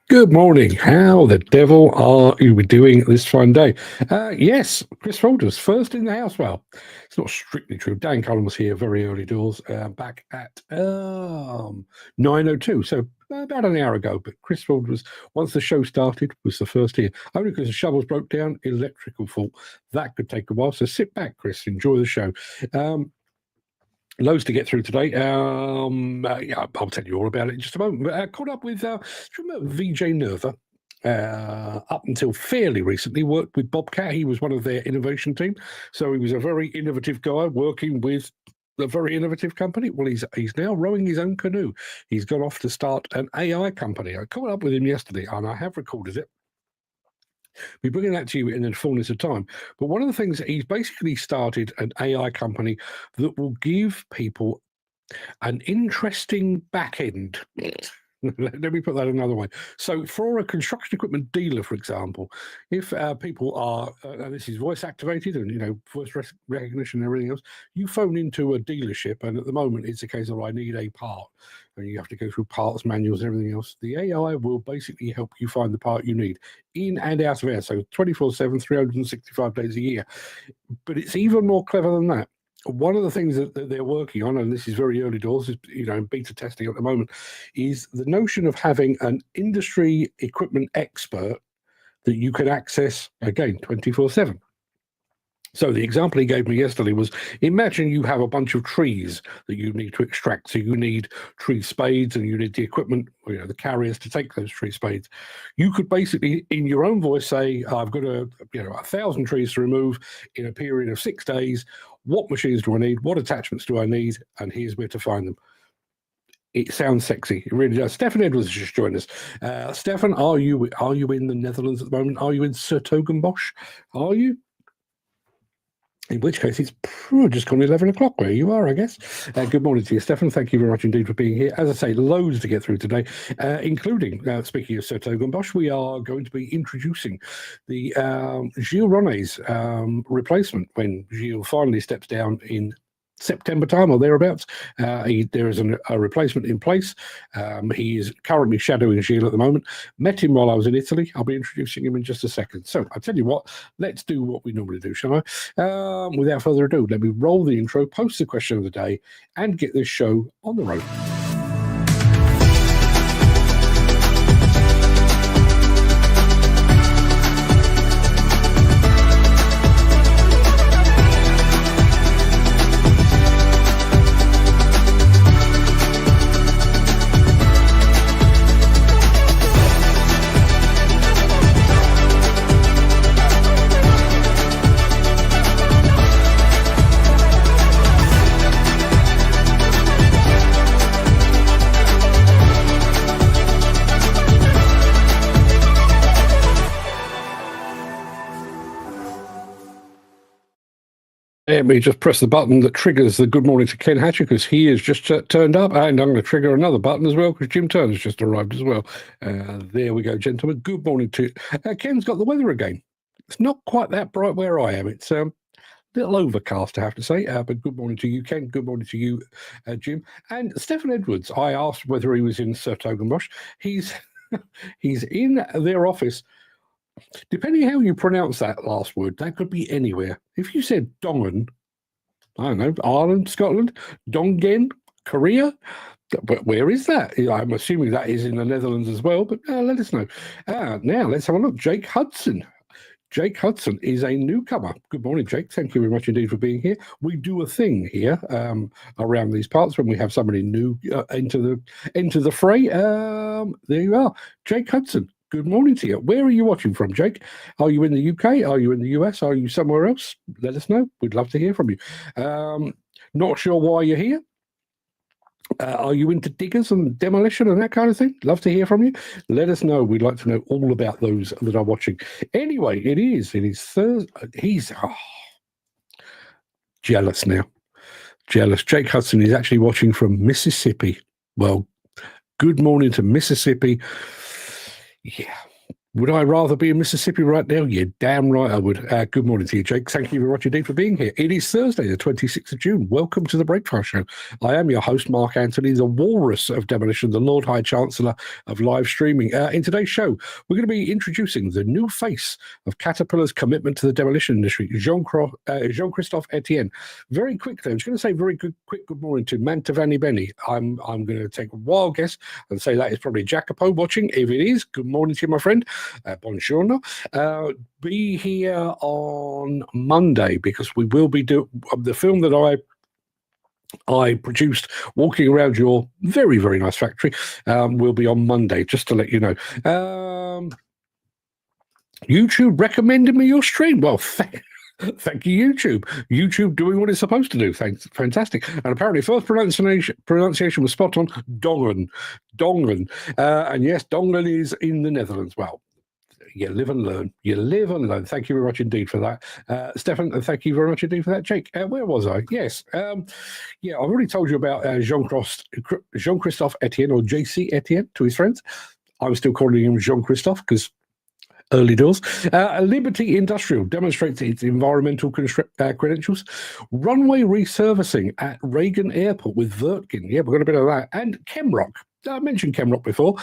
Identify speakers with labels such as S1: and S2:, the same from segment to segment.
S1: Good morning. How the devil are you doing this fine day? Yes, Chris Rogers, first in the house. Well, it's not strictly true. Dan Cullen was here very early doors, back at 9:02, so about an hour ago. But Chris Rogers, once the show started, was the first here. Only because the shovels broke down, electrical fault. That could take a while. So sit back, Chris. Enjoy the show. Loads to get through today. Yeah, I'll tell you all about it in just a moment. But caught up with, do you remember VJ Nerva? Up until fairly recently, worked with Bobcat. He was one of their innovation team. So he was a very innovative guy working with a very innovative company. Well, he's now rowing his own canoe. He's gone off to start an AI company. I caught up with him yesterday, and I have recorded it. We're bringing that to you in the fullness of time. But one of the things that he's basically started an AI company that will give people an interesting back end. Let me put that another way. So for a construction equipment dealer, for example, if people are, and this is voice activated and, voice recognition and everything else, you phone into a dealership and at the moment it's a case of I need a part and you have to go through parts manuals and everything else. The AI will basically help you find the part you need in and out of air. So 24/7, 365 days a year. But it's even more clever than that. One of the things that they're working on, and this is very early doors, is in beta testing at the moment, is the notion of having an industry equipment expert that you can access again 24/7. So the example he gave me yesterday was, imagine you have a bunch of trees that you need to extract. So you need tree spades and you need the equipment, the carriers to take those tree spades. You could basically, in your own voice, say, I've got 1,000 trees to remove in a period of 6 days. What machines do I need? What attachments do I need? And here's where to find them. It sounds sexy. It really does. Stefan Edwards just joined us. Stefan, are you in the Netherlands at the moment? Are you in 's-Hertogenbosch? Are you? In which case, it's just gone 11 o'clock where you are, I guess. Good morning to you, Stefan. Thank you very much indeed for being here. As I say, loads to get through today, including, speaking of 's-Hertogenbosch, we are going to be introducing the Gilles Ronet's replacement when Gilles finally steps down in September time or thereabouts. There is a replacement in place. He is currently shadowing Gilles at the moment. Met him while I was in Italy. I'll be introducing him in just a second. So I tell you what, let's do what we normally do, shall I? Without further ado, let me roll the intro, post the question of the day, and get this show on the road. Let me just press the button that triggers the good morning to Ken Hatcher because he has just turned up, and I'm going to trigger another button as well because Jim Turner's just arrived as well. There we go, gentlemen. Good morning to Ken's got the weather again. It's not quite that bright where I am. It's a little overcast, I have to say. But good morning to you, Ken. Good morning to you, Jim. And Stefan Edwards, I asked whether he was in 's-Hertogenbosch. He's in their office. Depending how you pronounce that last word, that could be anywhere. If you said Dongen, I don't know, Ireland, Scotland, Dongen, Korea, but where is that? I'm assuming that is in the Netherlands as well, but let us know. Now, let's have a look. Jake Hudson. Jake Hudson is a newcomer. Good morning, Jake. Thank you very much indeed for being here. We do a thing here around these parts when we have somebody new into the fray. There you are. Jake Hudson. Good morning to you. Where are you watching from, Jake? Are you in the UK? Are you in the US? Are you somewhere else? Let us know. We'd love to hear from you. Not sure why you're here. Are you into diggers and demolition and that kind of thing? Love to hear from you. Let us know. We'd like to know all about those that are watching. Anyway, it is Thursday. He's jealous now. Jealous. Jake Hudson is actually watching from Mississippi. Well, good morning to Mississippi. Yeah, Would I rather be in Mississippi right now? You're damn right I would. Good morning to you, Jake. Thank you very much indeed for being here. It is Thursday, the 26th of June. Welcome to the Breakfast Show. I am your host, Mark Anthony, the walrus of demolition, the Lord High Chancellor of live streaming. In today's show, we're going to be introducing the new face of Caterpillar's commitment to the demolition industry, Jean-Christophe Etienne. Very quickly, I'm just going to say quick good morning to Mantavani Benny. I'm going to take a wild guess and say that is probably Jacopo watching. If it is, good morning to you, my friend. Buongiorno. Be here on Monday because we will be doing the film that I produced, walking around your very, very nice factory, will be on Monday, just to let you know. YouTube recommended me your stream. Well, thank you, YouTube. YouTube doing what it's supposed to do. Thanks, fantastic. And apparently, first pronunciation was spot on. Dongen. And yes, Dongen is in the Netherlands. Well, you live and learn. Thank you very much indeed for that. Stefan, thank you very much indeed for that. Jake, where was I? Yes. I've already told you about Jean-Christophe Etienne, or JC Etienne to his friends. I'm still calling him Jean-Christophe because early doors. Liberty Industrial demonstrates its environmental credentials. Runway resurfacing at Reagan Airport with Wirtgen. Yeah, we've got a bit of that. And Kemroc. I mentioned Kemroc before.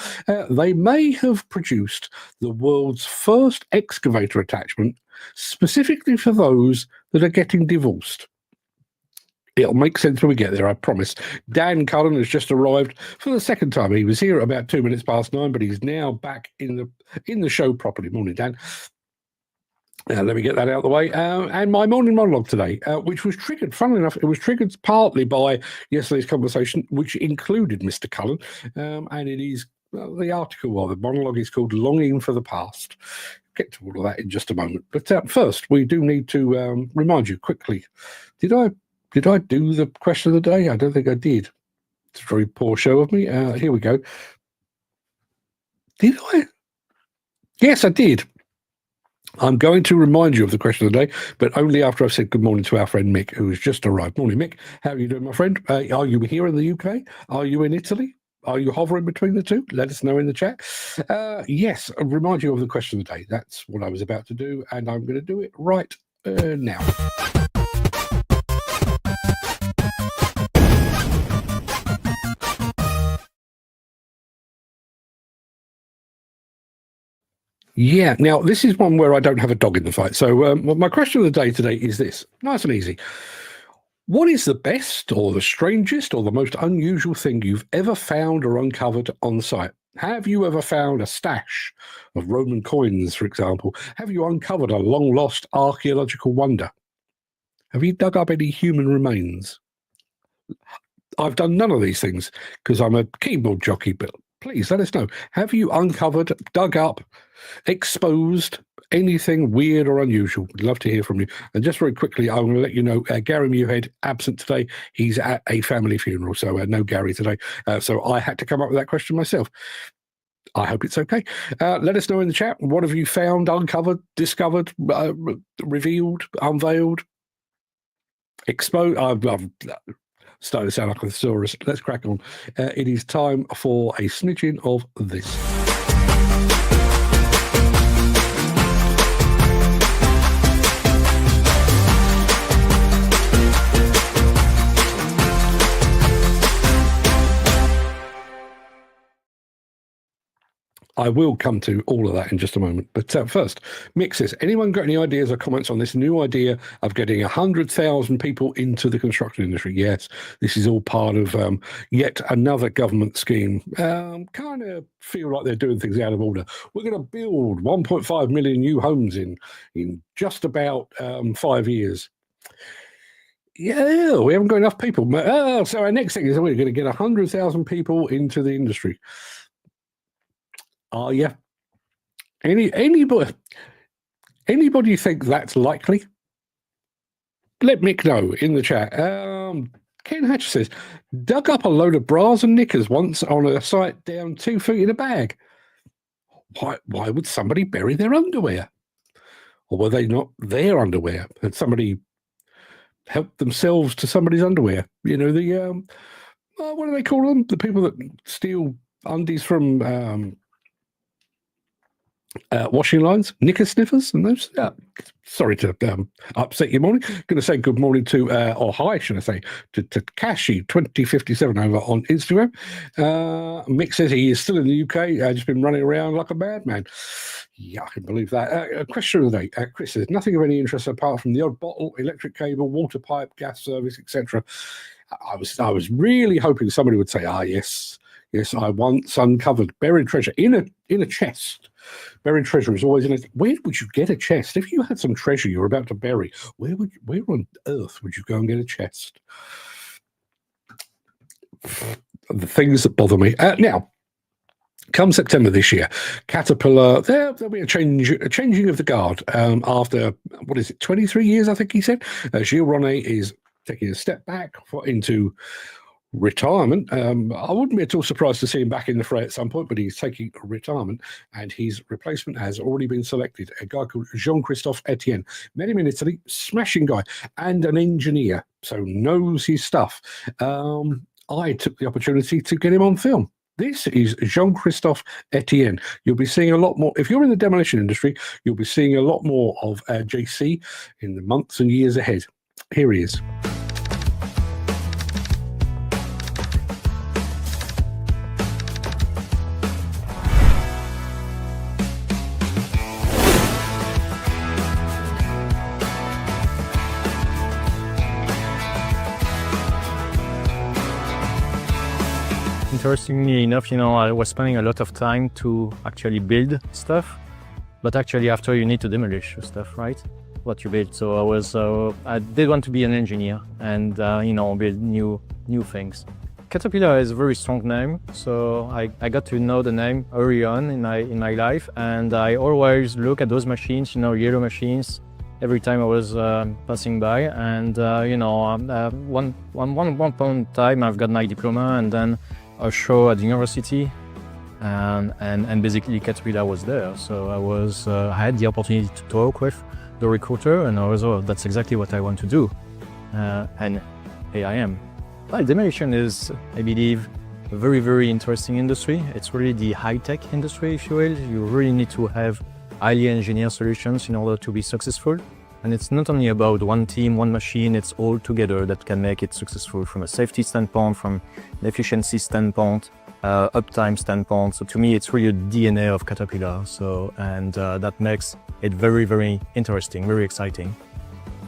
S1: They may have produced the world's first excavator attachment specifically for those that are getting divorced. It'll make sense when we get there, I promise. Dan Cullen has just arrived for the second time. He was here at about 2 minutes past 9, but he's now back in the show properly. Morning, Dan. Let me get that out of the way. And my morning monologue today, which was triggered, funnily enough, it was triggered partly by yesterday's conversation, which included Mr. Cullen. And it is, the article, or the monologue is called Longing for the Past. Get to all of that in just a moment. But first, we do need to remind you quickly. Did I do the question of the day? I don't think I did. It's a very poor show of me. Here we go. Did I? Yes, I did. I'm going to remind you of the question of the day, but only after I've said good morning to our friend Mick, who has just arrived. Morning, Mick. How are you doing, my friend? Are you here in the UK? Are you in Italy? Are you hovering between the two? Let us know in the chat. Yes, I'll remind you of the question of the day. That's what I was about to do, and I'm going to do it right now. Yeah, now this is one where I don't have a dog in the fight. So my question of the day today is this, nice and easy. What is the best or the strangest or the most unusual thing you've ever found or uncovered on site? Have you ever found a stash of Roman coins, for example? Have you uncovered a long-lost archaeological wonder? Have you dug up any human remains? I've done none of these things because I'm a keyboard jockey, but please let us know. Have you uncovered, dug up, exposed anything weird or unusual? We'd love to hear from you. And just very quickly, I'm going to let you know, Gary Muirhead, absent today. He's at a family funeral, so no Gary today. So I had to come up with that question myself. I hope it's okay. Let us know in the chat. What have you found, uncovered, discovered, revealed, unveiled, exposed? I've starting to sound like a thesaurus. Let's crack on. It is time for a snitching of this. I will come to all of that in just a moment. But first, Mick says, anyone got any ideas or comments on this new idea of getting 100,000 people into the construction industry? Yes, this is all part of yet another government scheme. Kind of feel like they're doing things out of order. We're going to build 1.5 million new homes in just about 5 years. Yeah, we haven't got enough people. So our next thing is we're going to get 100,000 people into the industry. Are you? Anybody think that's likely? Let Mick know in the chat. Ken Hatch says, dug up a load of bras and knickers once on a site down 2 feet in a bag. Why would somebody bury their underwear? Or were they not their underwear? Had somebody helped themselves to somebody's underwear? You know, the what do they call them? The people that steal undies from washing lines, knicker sniffers, and those. Sorry to upset your morning. Going to say good morning to, or hi, should I say, to Kashi2057 over on Instagram. Mick says he is still in the UK, just been running around like a madman. Yeah, I can believe that. Question of the day. Chris says, nothing of any interest apart from the odd bottle, electric cable, water pipe, gas service, etc. I was really hoping somebody would say, yes, I once uncovered buried treasure in a chest. Buried treasure is always in it. Where would you get a chest? If you had some treasure you were about to bury, where on earth would you go and get a chest? The things that bother me. Now, come September this year, Caterpillar, there'll be a changing of the guard after, 23 years, I think he said. Gilles René is taking a step back into retirement. I wouldn't be at all surprised to see him back in the fray at some point, but he's taking a retirement, and his replacement has already been selected, a guy called Jean-Christophe Etienne. Met him in Italy, smashing guy, and an engineer, so knows his stuff. I took the opportunity to get him on film. This is Jean-Christophe Etienne. You'll be seeing a lot more. If you're in the demolition industry, you'll be seeing a lot more of JC in the months and years ahead. Here he is.
S2: Interestingly enough, I was spending a lot of time to actually build stuff, but actually after you need to demolish stuff, right? What you build. So I did want to be an engineer and build new things. Caterpillar is a very strong name, so I got to know the name early on in my life, and I always look at those machines, yellow machines, every time I was passing by. And one point in time I've got my diploma, and then a show at the university, and basically Caterpillar was there. So I had the opportunity to talk with the recruiter, and I was, that's exactly what I want to do. And here I am. Well, demolition is, I believe, a very, very interesting industry. It's really the high-tech industry, if you will. You really need to have highly engineered solutions in order to be successful. And it's not only about one team, one machine, it's all together that can make it successful from a safety standpoint, from an efficiency standpoint, uptime standpoint. So to me, it's really a DNA of Caterpillar. And that makes it very, very interesting, very exciting.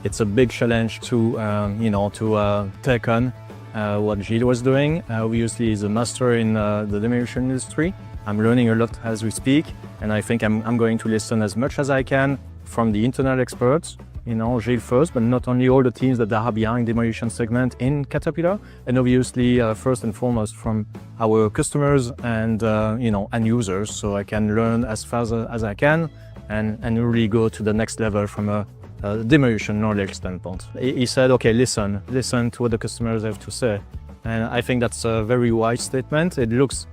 S2: It's a big challenge to take on what Gilles was doing. Obviously, he's a master in the demolition industry. I'm learning a lot as we speak, and I think I'm going to listen as much as I can from the internal experts, Gilles first, but not only all the teams that are behind demolition segment in Caterpillar, and obviously first and foremost from our customers and end users, so I can learn as fast as I can and really go to the next level from a demolition knowledge standpoint. He said, okay, listen to what the customers have to say, and I think that's a very wise statement. It looks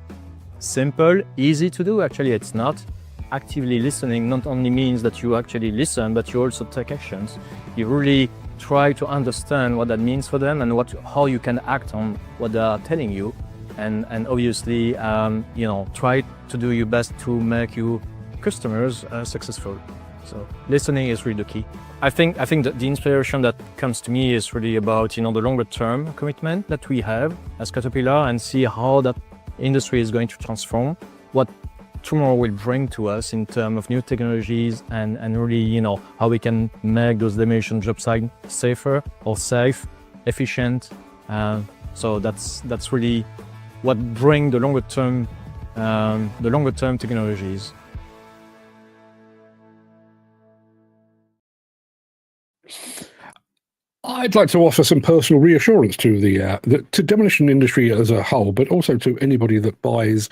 S2: simple, easy to do. Actually, it's not. Actively listening not only means that you actually listen, but you also take actions. You really try to understand what that means for them and how you can act on what they are telling you, and obviously try to do your best to make your customers successful. So listening is really the key. I think that the inspiration that comes to me is really about the longer term commitment that we have as Caterpillar, and see how that industry is going to transform, what tomorrow will bring to us in terms of new technologies, and really how we can make those demolition job sites safer or safe, efficient. So that's really what bring the longer term technologies.
S1: I'd like to offer some personal reassurance to the demolition industry as a whole, but also to anybody that buys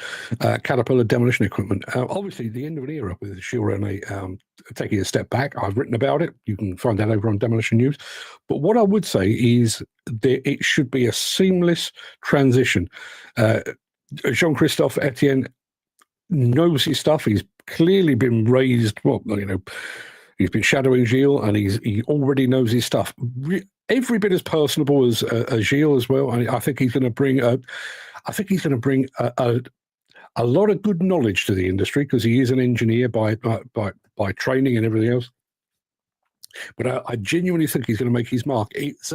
S1: Caterpillar demolition equipment. Obviously, the end of an era with Gilles René taking a step back. I've written about it. You can find that over on Demolition News. But what I would say is that it should be a seamless transition. Jean-Christophe Etienne knows his stuff. He's clearly been raised, he's been shadowing Gilles, and he already knows his stuff. Every bit as personable as Gilles as well. I think he's going to bring a a lot of good knowledge to the industry because he is an engineer by training and everything else. But I genuinely think he's going to make his mark. It's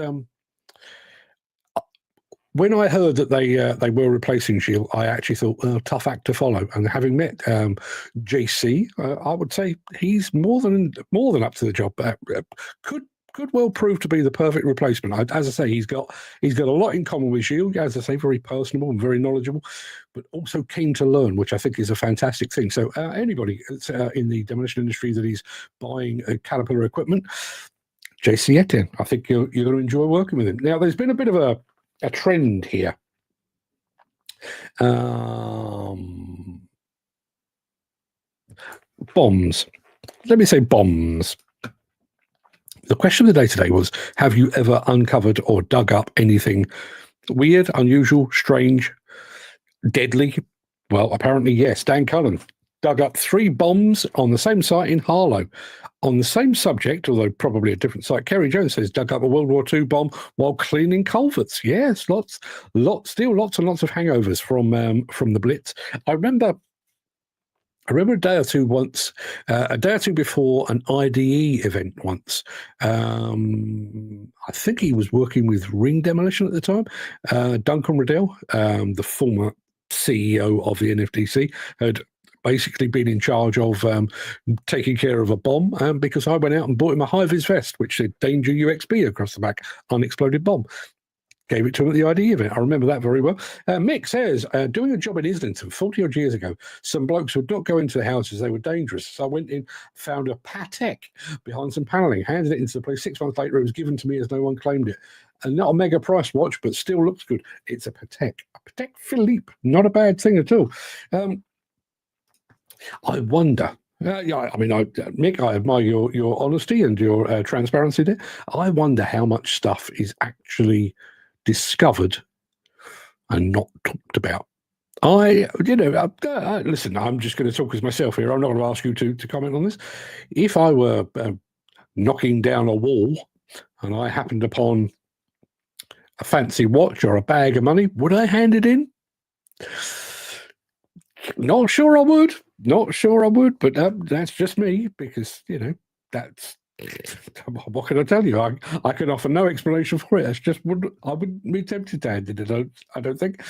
S1: when I heard that they were replacing Gilles, I actually thought, tough act to follow. And having met JC, I would say he's more than up to the job. Could well prove to be the perfect replacement. As I say, he's got a lot in common with Gilles. As I say, very personable and very knowledgeable, but also keen to learn, which I think is a fantastic thing. So anybody in the demolition industry that is buying Caterpillar equipment, JC Etienne, I think you're going to enjoy working with him. Now, there's been a bit of a trend here. Bombs. Let me say bombs. The question of the day today was, have you ever uncovered or dug up anything weird, unusual, strange, deadly? Well, apparently, yes. Dan Cullen dug up 3 bombs on the same site in Harlow. On the same subject, although probably a different site, Kerry Jones says dug up a World War II bomb while cleaning culverts. Yes, lots and lots of hangovers from the Blitz. I remember a day or two before an IDE event once. I think he was working with Ring Demolition at the time. Duncan Riddell, the former CEO of the NFDC, had basically been in charge of taking care of a bomb because I went out and bought him a high-vis vest, which said Danger UXB across the back, unexploded bomb. Gave it to him at the ID event. I remember that very well. Mick says, doing a job in Islington 40-odd years ago, some blokes would not go into the houses. They were dangerous. So I went in, found a Patek behind some panelling, handed it into the place. 6 months later, it was given to me as no one claimed it. And not a mega price watch, but still looks good. It's a Patek. A Patek Philippe. Not a bad thing at all. I wonder... Mick, I admire your honesty and your transparency there. I wonder how much stuff is actually discovered and not talked about. Listen, I'm just going to talk as myself here. I'm not going to ask you to comment on this. If I were knocking down a wall and I happened upon a fancy watch or a bag of money, would I hand it in? Not sure I would, but that's just me because, that's, what can I tell you? I can offer no explanation for it. That's just, I wouldn't be tempted to hand it, I don't think.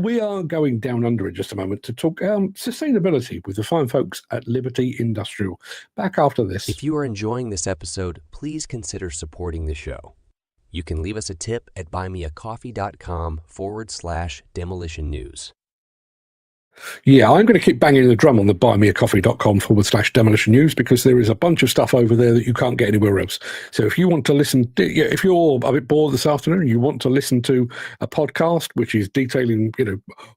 S1: We are going down under in just a moment to talk sustainability with the fine folks at Liberty Industrial. Back after this.
S3: If you are enjoying this episode, please consider supporting the show. You can leave us a tip at buymeacoffee.com/demolition news.
S1: Yeah, I'm going to keep banging the drum on the buymeacoffee.com/demolition news because there is a bunch of stuff over there that you can't get anywhere else. So if you want to listen, if you're a bit bored this afternoon and you want to listen to a podcast which is detailing,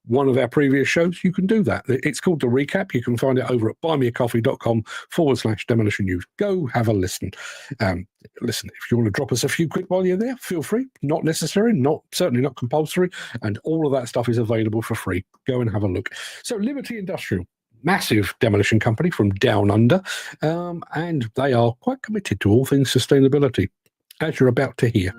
S1: one of our previous shows, you can do that. It's called The Recap. You can find it over at buymeacoffee.com/demolition news. Go have a listen. Listen, if you want to drop us a few quid while you're there, feel free. Not necessary, certainly not compulsory, and all of that stuff is available for free. Go and have a look. So Liberty Industrial, massive demolition company from down under, and they are quite committed to all things sustainability, as you're about to hear.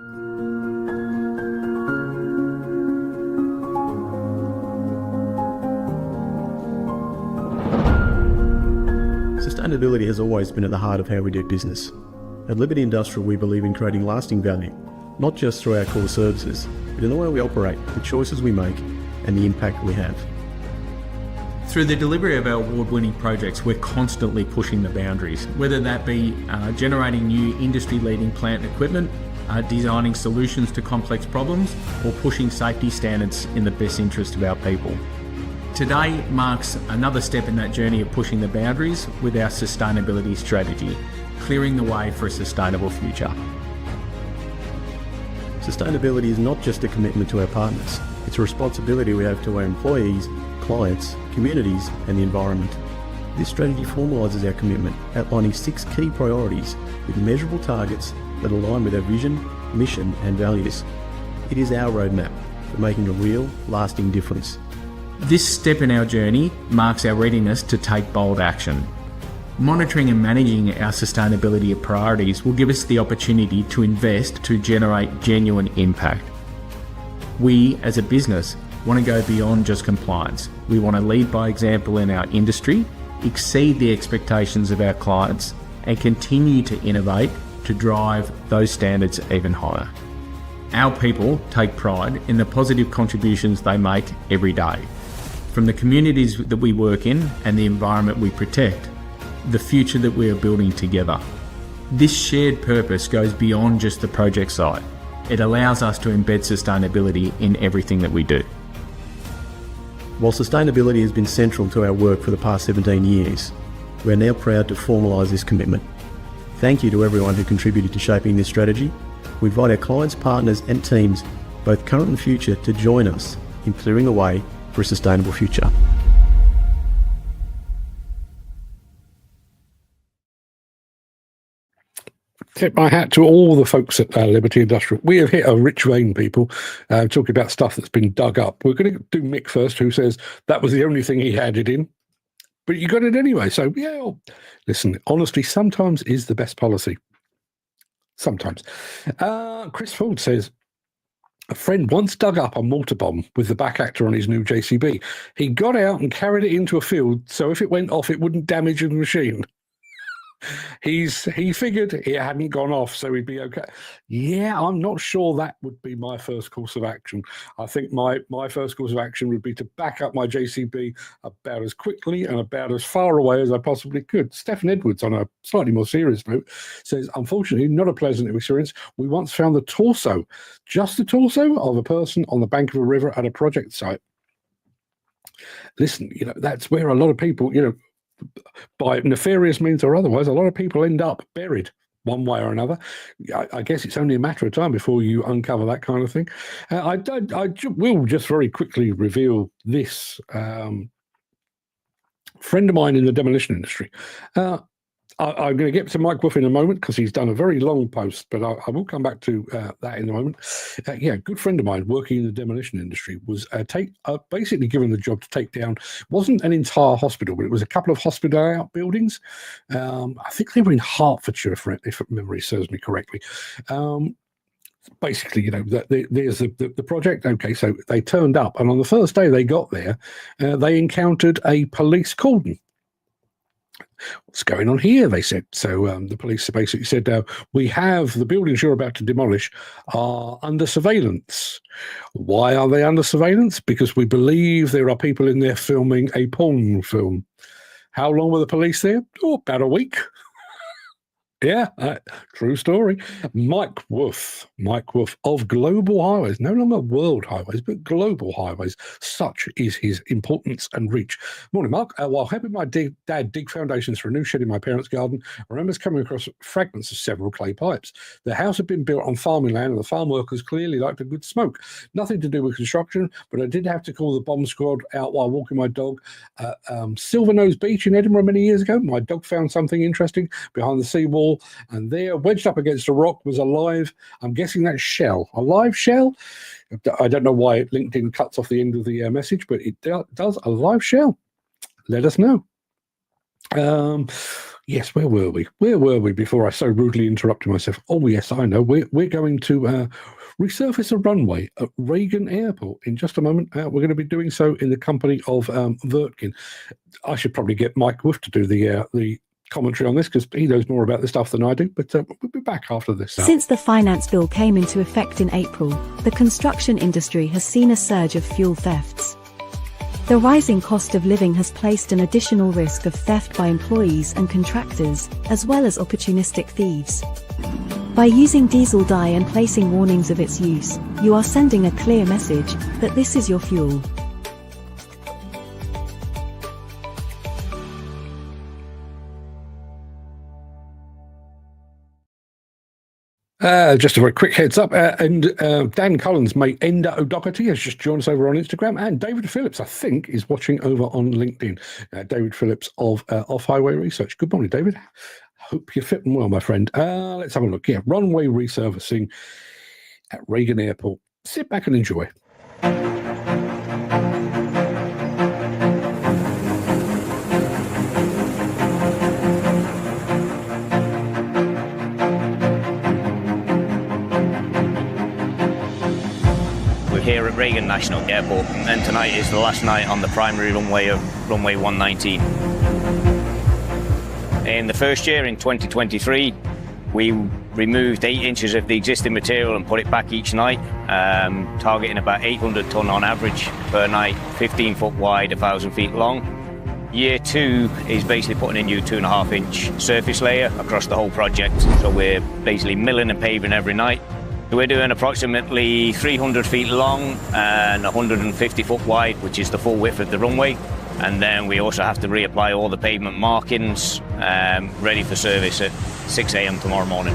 S4: Sustainability has always been at the heart of how we do business. At Liberty Industrial, we believe in creating lasting value, not just through our core services, but in the way we operate, the choices we make, and the impact we have.
S5: Through the delivery of our award-winning projects, we're constantly pushing the boundaries, whether that be generating new industry-leading plant and equipment, designing solutions to complex problems, or pushing safety standards in the best interest of our people. Today marks another step in that journey of pushing the boundaries with our sustainability strategy, clearing the way for a sustainable future.
S4: Sustainability is not just a commitment to our partners, it's a responsibility we have to our employees, clients, communities, and the environment. This strategy formalises our commitment, outlining 6 key priorities with measurable targets that align with our vision, mission, and values. It is our roadmap for making a real, lasting difference.
S5: This step in our journey marks our readiness to take bold action. Monitoring and managing our sustainability priorities will give us the opportunity to invest to generate genuine impact. We, as a business, want to go beyond just compliance. We want to lead by example in our industry, exceed the expectations of our clients, and continue to innovate to drive those standards even higher. Our people take pride in the positive contributions they make every day. From the communities that we work in and the environment we protect, the future that we are building together. This shared purpose goes beyond just the project site. It allows us to embed sustainability in everything that we do.
S4: While sustainability has been central to our work for the past 17 years, we're now proud to formalise this commitment. Thank you to everyone who contributed to shaping this strategy. We invite our clients, partners and teams, both current and future, to join us in clearing the way for a sustainable future.
S1: Tip my hat to all the folks at Liberty Industrial. We have hit a rich vein, people, talking about stuff that's been dug up. We're going to do Mick first, who says that was the only thing he had it in. But you got it anyway. So, yeah, listen, honesty sometimes is the best policy. Sometimes. Chris Ford says, a friend once dug up a mortar bomb with the back actor on his new JCB. He got out and carried it into a field, so if it went off, it wouldn't damage the machine. He figured it hadn't gone off, so he'd be okay. Yeah, I'm not sure that would be my first course of action. I think my first course of action would be to back up my JCB about as quickly and about as far away as I possibly could. Stephen Edwards, on a slightly more serious note, says, unfortunately, not a pleasant experience. We once found the torso, just the torso of a person on the bank of a river at a project site. Listen, that's where a lot of people, by nefarious means or otherwise, a lot of people end up buried one way or another. I guess it's only a matter of time before you uncover that kind of thing. I will just very quickly reveal this. Friend of mine in the demolition industry. I'm going to get to Mike Wolf in a moment because he's done a very long post, but I will come back to that in a moment. Good friend of mine working in the demolition industry was basically given the job to take down, wasn't an entire hospital, but it was a couple of hospital outbuildings. I think they were in Hertfordshire, if memory serves me correctly. Basically, there's the project. Okay, so they turned up, and on the first day they got there, they encountered a police cordon. What's going on here? They said. So the police basically said, we have the buildings you're about to demolish are under surveillance. Why are they under surveillance? Because we believe there are people in there filming a porn film. How long were the police there? Oh, about a week. Yeah, true story. Mike Wolf of Global Highways, no longer World Highways, but Global Highways. Such is his importance and reach. Morning, Mark. While helping my dad dig foundations for a new shed in my parents' garden, I remember coming across fragments of several clay pipes. The house had been built on farming land, and the farm workers clearly liked a good smoke. Nothing to do with construction, but I did have to call the bomb squad out while walking my dog at Silvernose Beach in Edinburgh many years ago. My dog found something interesting behind the seawall, and there, wedged up against a rock, was a live, I'm guessing that's shell, a live shell. I don't know why LinkedIn cuts off the end of the message, but it does, a live shell. Let us know. Yes, where were we before I so rudely interrupted myself? Oh, yes, I know. We're going to resurface a runway at Reagan Airport in just a moment. We're going to be doing so in the company of Wirtgen. I should probably get Mike Wolf to do the commentary on this because he knows more about this stuff than I do, but we'll be back after this.
S6: Since the finance bill came into effect in April, the construction industry has seen a surge of fuel thefts. The rising cost of living has placed an additional risk of theft by employees and contractors, as well as opportunistic thieves. By using diesel dye and placing warnings of its use, you are sending a clear message that this is your fuel.
S1: Just a very quick heads up, and Dan Collins, mate, Enda O'Doherty has just joined us over on Instagram, and David Phillips, I think, is watching over on LinkedIn. David Phillips of Off Highway Research. Good morning, David. Hope you're fitting well, my friend. Let's have a look. Yeah, runway resurfacing at Reagan Airport. Sit back and enjoy.
S7: Here here at Reagan National Airport, and tonight is the last night on the primary runway of runway 119. In the first year, in 2023, we removed 8 inches of the existing material and put it back each night, targeting about 800 tonne on average per night, 15 foot wide, 1,000 feet long. Year 2 is basically putting a new 2.5 inch surface layer across the whole project. So we're basically milling and paving every night. We're doing approximately 300 feet long and 150 foot wide, which is the full width of the runway. And then we also have to reapply all the pavement markings, ready for service at 6 a.m. tomorrow morning.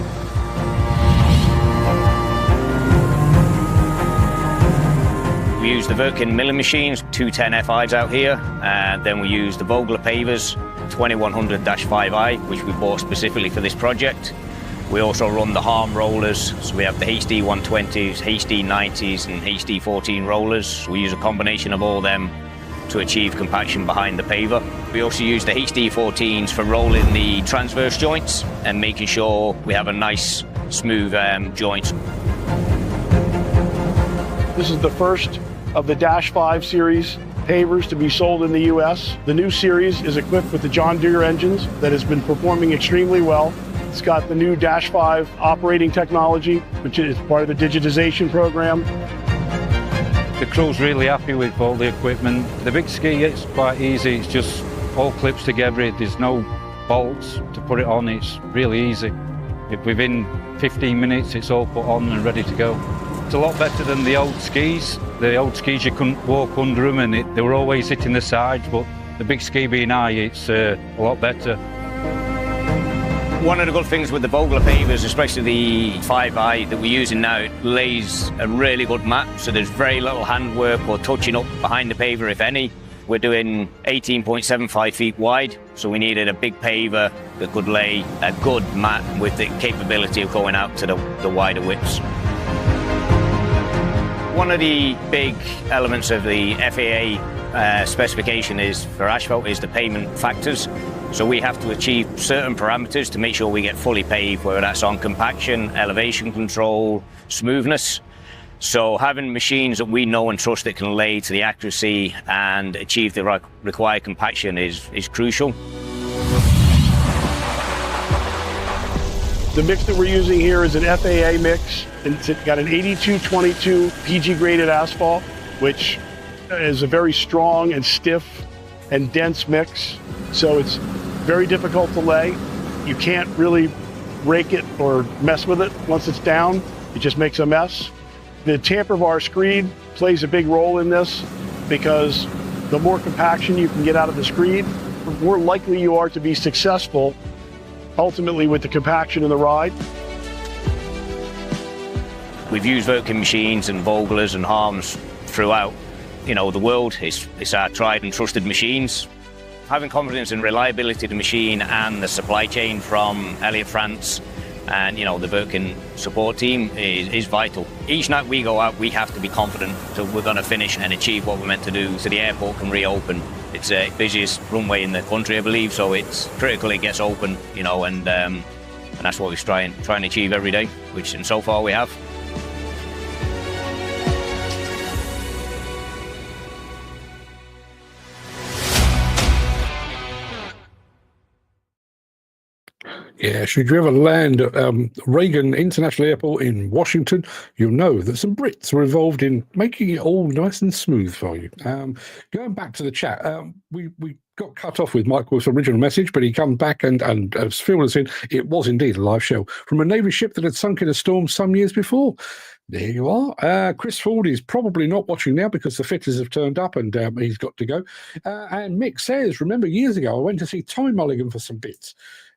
S7: We use the Wirtgen milling machines, 210 FIs out here, and then we use the Vogler pavers, 2100-5i, which we bought specifically for this project. We also run the harm rollers, so we have the HD120s, HD90s and HD14 rollers. We use a combination of all them to achieve compaction behind the paver. We also use the HD14s for rolling the transverse joints and making sure we have a nice, smooth joint.
S8: This is the first of the Dash 5 series pavers to be sold in the US. The new series is equipped with the John Deere engines that has been performing extremely well. It's got the new Dash 5 operating technology, which is part of the digitization program.
S9: The crew's really happy with all the equipment. The big ski, it's quite easy. It's just all clips together. There's no bolts to put it on. It's really easy. Within 15 minutes, it's all put on and ready to go. It's a lot better than the old skis. The old skis, you couldn't walk under them and they were always hitting the sides, but the big ski being high, it's a lot better.
S7: One of the good things with the Vogler pavers, especially the 5i that we're using now, it lays a really good mat, so there's very little handwork or touching up behind the paver, if any. We're doing 18.75 feet wide, so we needed a big paver that could lay a good mat with the capability of going out to the wider widths. One of the big elements of the FAA specification is for asphalt is the pavement factors. So we have to achieve certain parameters to make sure we get fully paved, whether that's on compaction, elevation control, smoothness. So having machines that we know and trust that can lay to the accuracy and achieve the required compaction is crucial.
S8: The mix that we're using here is an FAA mix. It's got an 8222 PG graded asphalt, which is a very strong and stiff and dense mix. So it's very difficult to lay. You can't really rake it or mess with it. Once it's down, it just makes a mess. The tamper bar screed plays a big role in this because the more compaction you can get out of the screed, the more likely you are to be successful ultimately with the compaction in the ride.
S7: We've used Wirtgen machines and Voglers and Harms throughout, the world. It's our tried and trusted machines. Having confidence in reliability of the machine and the supply chain from Elliott France and the Wirtgen support team is vital. Each night we go out, we have to be confident that we're going to finish and achieve what we're meant to do so the airport can reopen. It's the busiest runway in the country, I believe, so it's critical it gets open, and that's what we try and achieve every day, which and so far we have.
S1: Yeah, should you ever land at Reagan International Airport in Washington, you'll know that some Brits were involved in making it all nice and smooth for you. Going back to the chat, we got cut off with Michael's original message, but he come back and has filled us in. It was indeed a live show from a Navy ship that had sunk in a storm some years before. There you are. Chris Ford is probably not watching now because the fitters have turned up and he's got to go. And Mick says, remember years ago, I went to see Tommy Mulligan for some bits.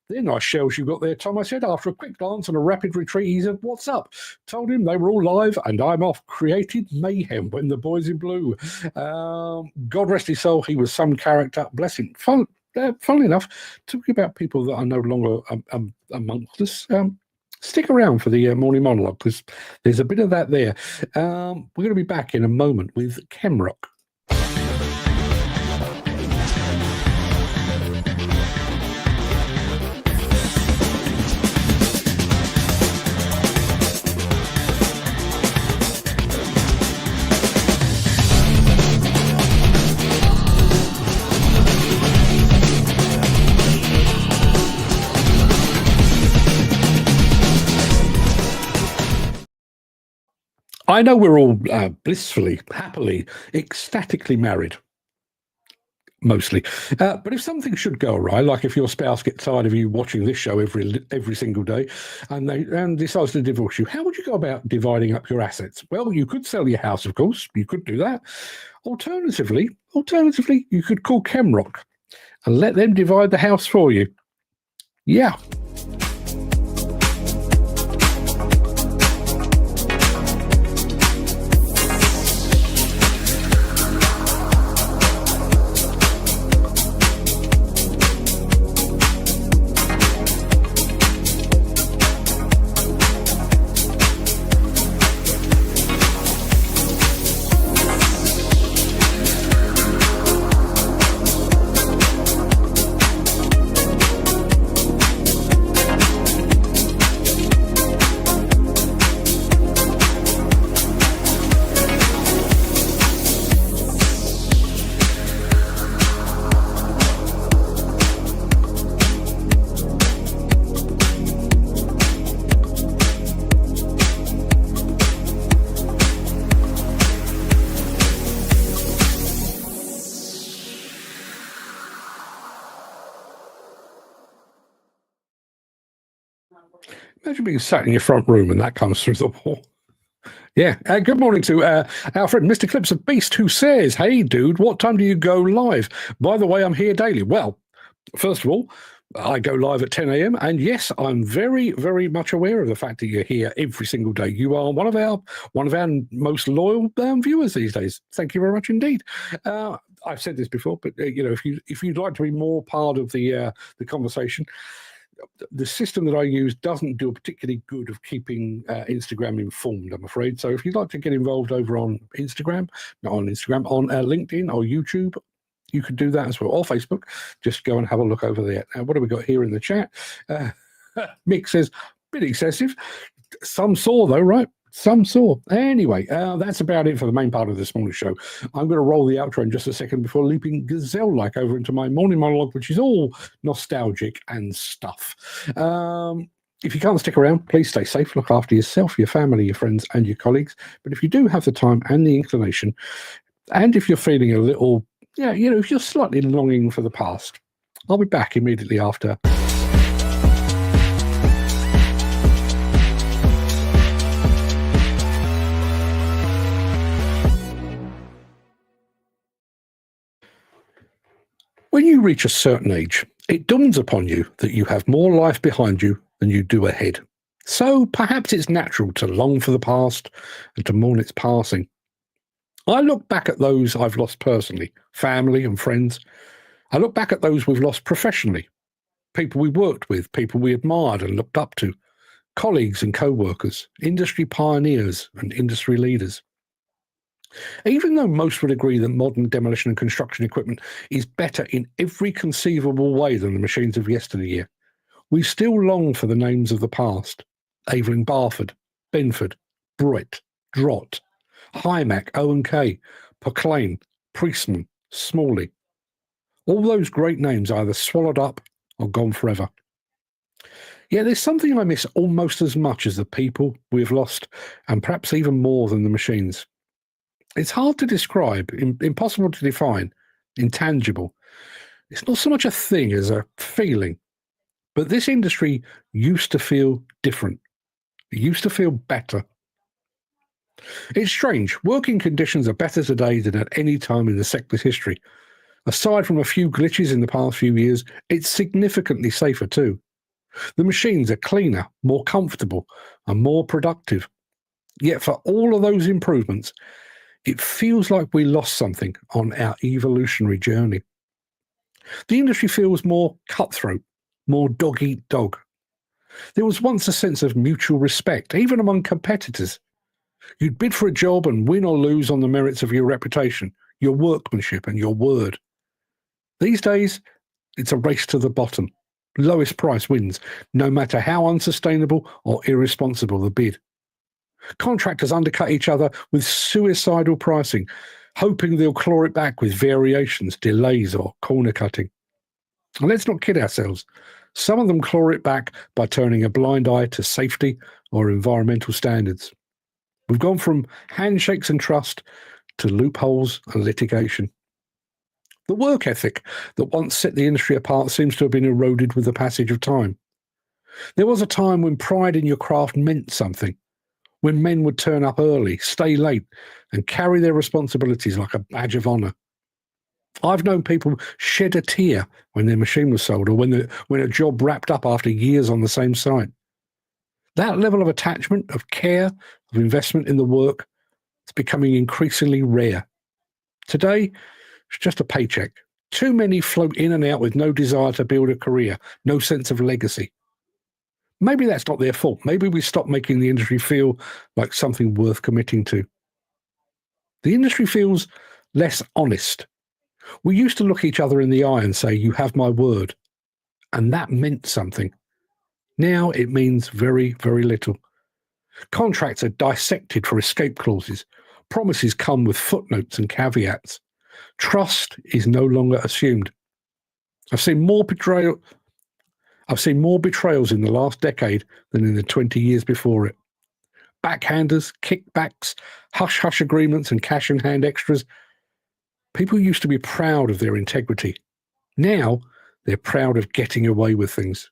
S1: They're nice shells you got there, Tom. I said, after a quick glance and a rapid retreat, he said, what's up? Told him they were all live and I'm off. Created mayhem when the boys in blue. God rest his soul, he was some character. Bless him. Funnily enough, talking about people that are no longer amongst us, stick around for the morning monologue because there's a bit of that there. We're going to be back in a moment with Kemroc. I know we're all blissfully, happily, ecstatically married. Mostly. But if something should go awry, like if your spouse gets tired of you watching this show every single day and decides to divorce you, how would you go about dividing up your assets? Well, you could sell your house, of course. You could do that. Alternatively, you could call Kemroc and let them divide the house for you. Yeah. Imagine being sat in your front room and that comes through the wall. Yeah. Good morning to our friend Mr. Clips of Beast, who says, "Hey, dude, what time do you go live? By the way, I'm here daily." Well, first of all, I go live at 10 a.m. And yes, I'm very, very much aware of the fact that you're here every single day. You are one of our most loyal viewers these days. Thank you very much indeed. I've said this before, but if you'd like to be more part of the conversation, the system that I use doesn't do a particularly good of keeping Instagram informed, I'm afraid. So if you'd like to get involved over on Instagram, on LinkedIn or YouTube, you could do that as well, or Facebook. Just go and have a look over there. Now, what have we got here in the chat? Mick says, bit excessive. Some saw, though, right? Some saw. Anyway, that's about it for the main part of this morning's show. I'm going to roll the outro in just a second before leaping gazelle-like over into my morning monologue, which is all nostalgic and stuff. If you can't stick around, please stay safe. Look after yourself, your family, your friends, and your colleagues. But if you do have the time and the inclination, and if you're feeling a little, if you're slightly longing for the past, I'll be back immediately after. When you reach a certain age, it dawns upon you that you have more life behind you than you do ahead. So perhaps it's natural to long for the past and to mourn its passing. I look back at those I've lost personally, family and friends. I look back at those we've lost professionally, people we worked with, people we admired and looked up to, colleagues and co-workers, industry pioneers and industry leaders. Even though most would agree that modern demolition and construction equipment is better in every conceivable way than the machines of yesteryear, we still long for the names of the past. Aveling Barford, Benford, Brett, Drott, Hymack, O&K, Poclane, Priestman, Smalley. All those great names either swallowed up or gone forever. Yet there's something I miss almost as much as the people we've lost, and perhaps even more than the machines. It's hard to describe, impossible to define, intangible. It's not so much a thing as a feeling. But this industry used to feel different. It used to feel better. It's strange. Working conditions are better today than at any time in the sector's history. Aside from a few glitches in the past few years, it's significantly safer too. The machines are cleaner, more comfortable, and more productive. Yet for all of those improvements, it feels like we lost something on our evolutionary journey. The industry feels more cutthroat, more dog-eat-dog. There was once a sense of mutual respect, even among competitors. You'd bid for a job and win or lose on the merits of your reputation, your workmanship, and your word. These days, it's a race to the bottom. Lowest price wins, no matter how unsustainable or irresponsible the bid. Contractors undercut each other with suicidal pricing, hoping they'll claw it back with variations, delays, or corner cutting. And let's not kid ourselves. Some of them claw it back by turning a blind eye to safety or environmental standards. We've gone from handshakes and trust to loopholes and litigation. The work ethic that once set the industry apart seems to have been eroded with the passage of time. There was a time when pride in your craft meant something, when men would turn up early, stay late, and carry their responsibilities like a badge of honour. I've known people shed a tear when their machine was sold or when a job wrapped up after years on the same site. That level of attachment, of care, of investment in the work is becoming increasingly rare. Today, it's just a paycheck. Too many float in and out with no desire to build a career, no sense of legacy. Maybe that's not their fault. Maybe we stopped making the industry feel like something worth committing to. The industry feels less honest. We used to look each other in the eye and say, "You have my word." And that meant something. Now it means very, very little. Contracts are dissected for escape clauses. Promises come with footnotes and caveats. Trust is no longer assumed. I've seen more betrayals in the last decade than in the 20 years before it. Backhanders, kickbacks, hush-hush agreements and cash-in-hand extras. People used to be proud of their integrity. Now they're proud of getting away with things.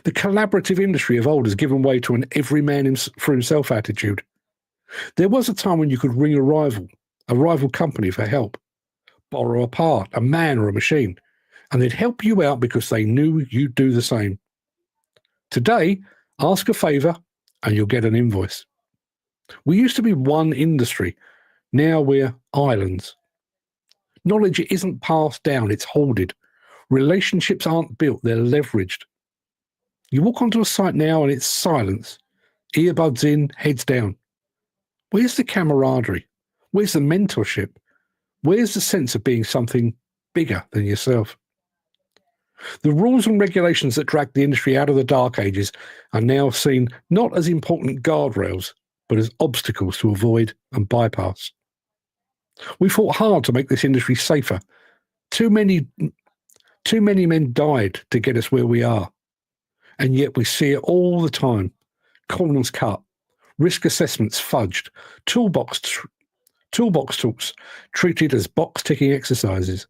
S1: The collaborative industry of old has given way to an every man for himself attitude. There was a time when you could ring a rival company for help, borrow a part, a man or a machine, and they'd help you out because they knew you'd do the same. Today, ask a favour and you'll get an invoice. We used to be one industry. Now we're islands. Knowledge isn't passed down, it's hoarded. Relationships aren't built, they're leveraged. You walk onto a site now and it's silence. Earbuds in, heads down. Where's the camaraderie? Where's the mentorship? Where's the sense of being something bigger than yourself? The rules and regulations that dragged the industry out of the dark ages are now seen not as important guardrails, but as obstacles to avoid and bypass. We fought hard to make this industry safer. Too many men died to get us where we are. And yet we see it all the time. Corners cut, risk assessments fudged, toolbox talks treated as box-ticking exercises.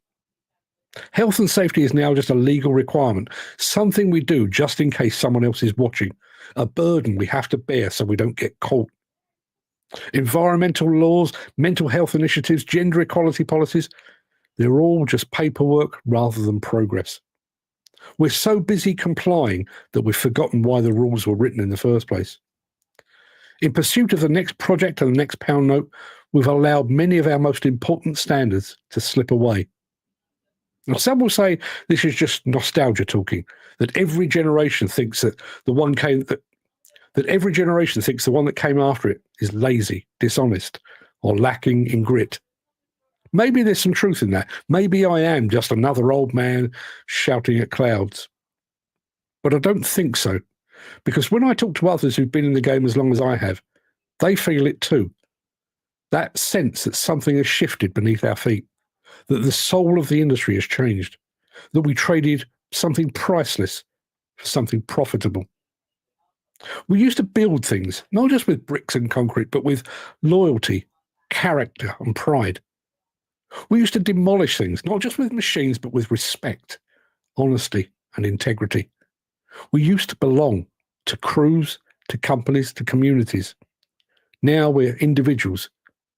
S1: Health and safety is now just a legal requirement, something we do just in case someone else is watching, a burden we have to bear so we don't get caught. Environmental laws, mental health initiatives, gender equality policies, they're all just paperwork rather than progress. We're so busy complying that we've forgotten why the rules were written in the first place. In pursuit of the next project and the next pound note, we've allowed many of our most important standards to slip away. Now, some will say this is just nostalgia talking, that every generation thinks that the one that came after it is lazy, dishonest, or lacking in grit. Maybe there's some truth in that. Maybe I am just another old man shouting at clouds. But I don't think so, because when I talk to others who've been in the game as long as I have, they feel it too. That sense that something has shifted beneath our feet, that the soul of the industry has changed, that we traded something priceless for something profitable. We used to build things, not just with bricks and concrete, but with loyalty, character, and pride. We used to demolish things, not just with machines, but with respect, honesty, and integrity. We used to belong to crews, to companies, to communities. Now we're individuals,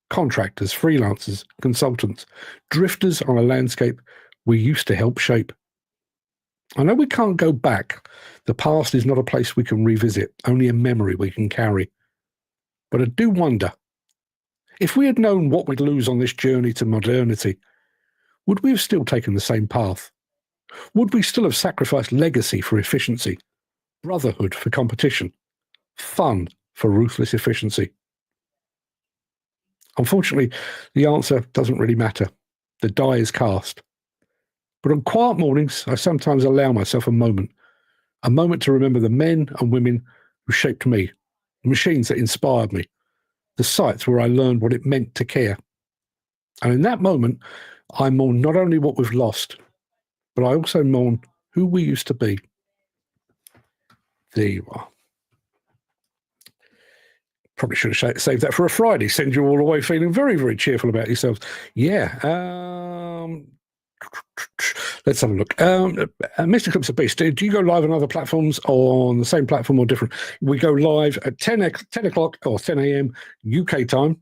S1: contractors, freelancers, consultants, drifters on a landscape we used to help shape. I know we can't go back. The past is not a place we can revisit, only a memory we can carry. But I do wonder, if we had known what we'd lose on this journey to modernity, would we have still taken the same path? Would we still have sacrificed legacy for efficiency, brotherhood for competition, fun for ruthless efficiency? Unfortunately, the answer doesn't really matter. The die is cast. But on quiet mornings, I sometimes allow myself a moment to remember the men and women who shaped me, the machines that inspired me, the sites where I learned what it meant to care. And in that moment, I mourn not only what we've lost, but I also mourn who we used to be. There you are. Probably should have saved that for a Friday. Send you all away feeling very, very cheerful about yourselves. Yeah. Let's have a look. Mr. Clips of Beast, do you go live on other platforms or on the same platform or different? We go live at 10 o'clock or 10 a.m. UK time.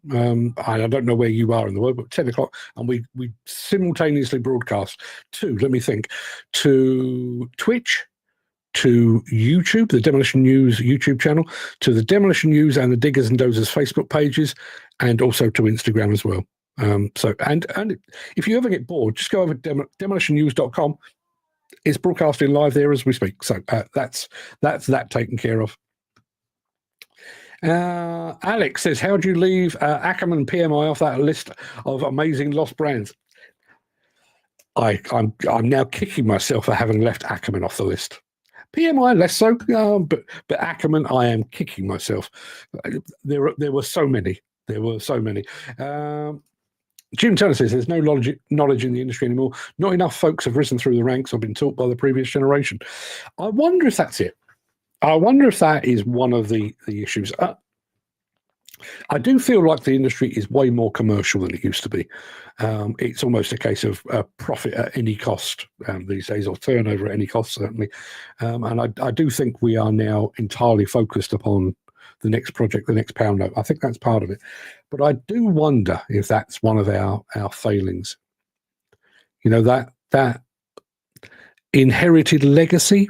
S1: I don't know where you are in the world, but 10 o'clock. And we simultaneously broadcast to Twitch, to YouTube, the Demolition News YouTube channel, to the Demolition News and the Diggers and Dozers Facebook pages, and also to Instagram as well. So if you ever get bored, just go over to demolitionnews.com. It's broadcasting live there as we speak. So that's that taken care of. Alex says, how do you leave Ackerman and PMI off that list of amazing lost brands? I'm now kicking myself for having left Ackerman off the list. PMI less so, but Ackerman, I am kicking myself. There were so many. Jim Turner says there's no knowledge in the industry anymore. Not enough folks have risen through the ranks or been taught by the previous generation. I wonder if that's it. I wonder if that is one of the issues. I do feel like the industry is way more commercial than it used to be. It's almost a case of profit at any cost these days, or turnover at any cost, certainly. And I do think we are now entirely focused upon the next project, the next pound note. I think that's part of it. But I do wonder if that's one of our failings. You know, that inherited legacy.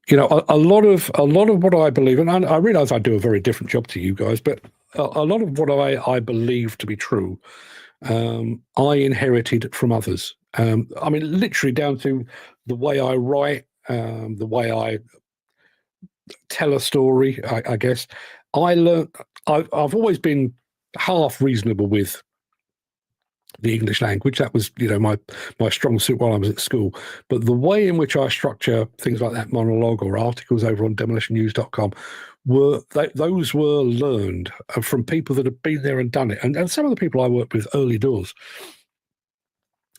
S1: You know, a lot of what I believe, and I realize I do a very different job to you guys, but a lot of what I believe to be true, I inherited from others. I mean, literally down to the way I write, the way I tell a story, I guess. I learned, I've always been half reasonable with the English language. That was, you know, my strong suit while I was at school. But the way in which I structure things like that monologue or articles over on demolitionnews.com those were learned from people that have been there and done it. And some of the people I worked with early doors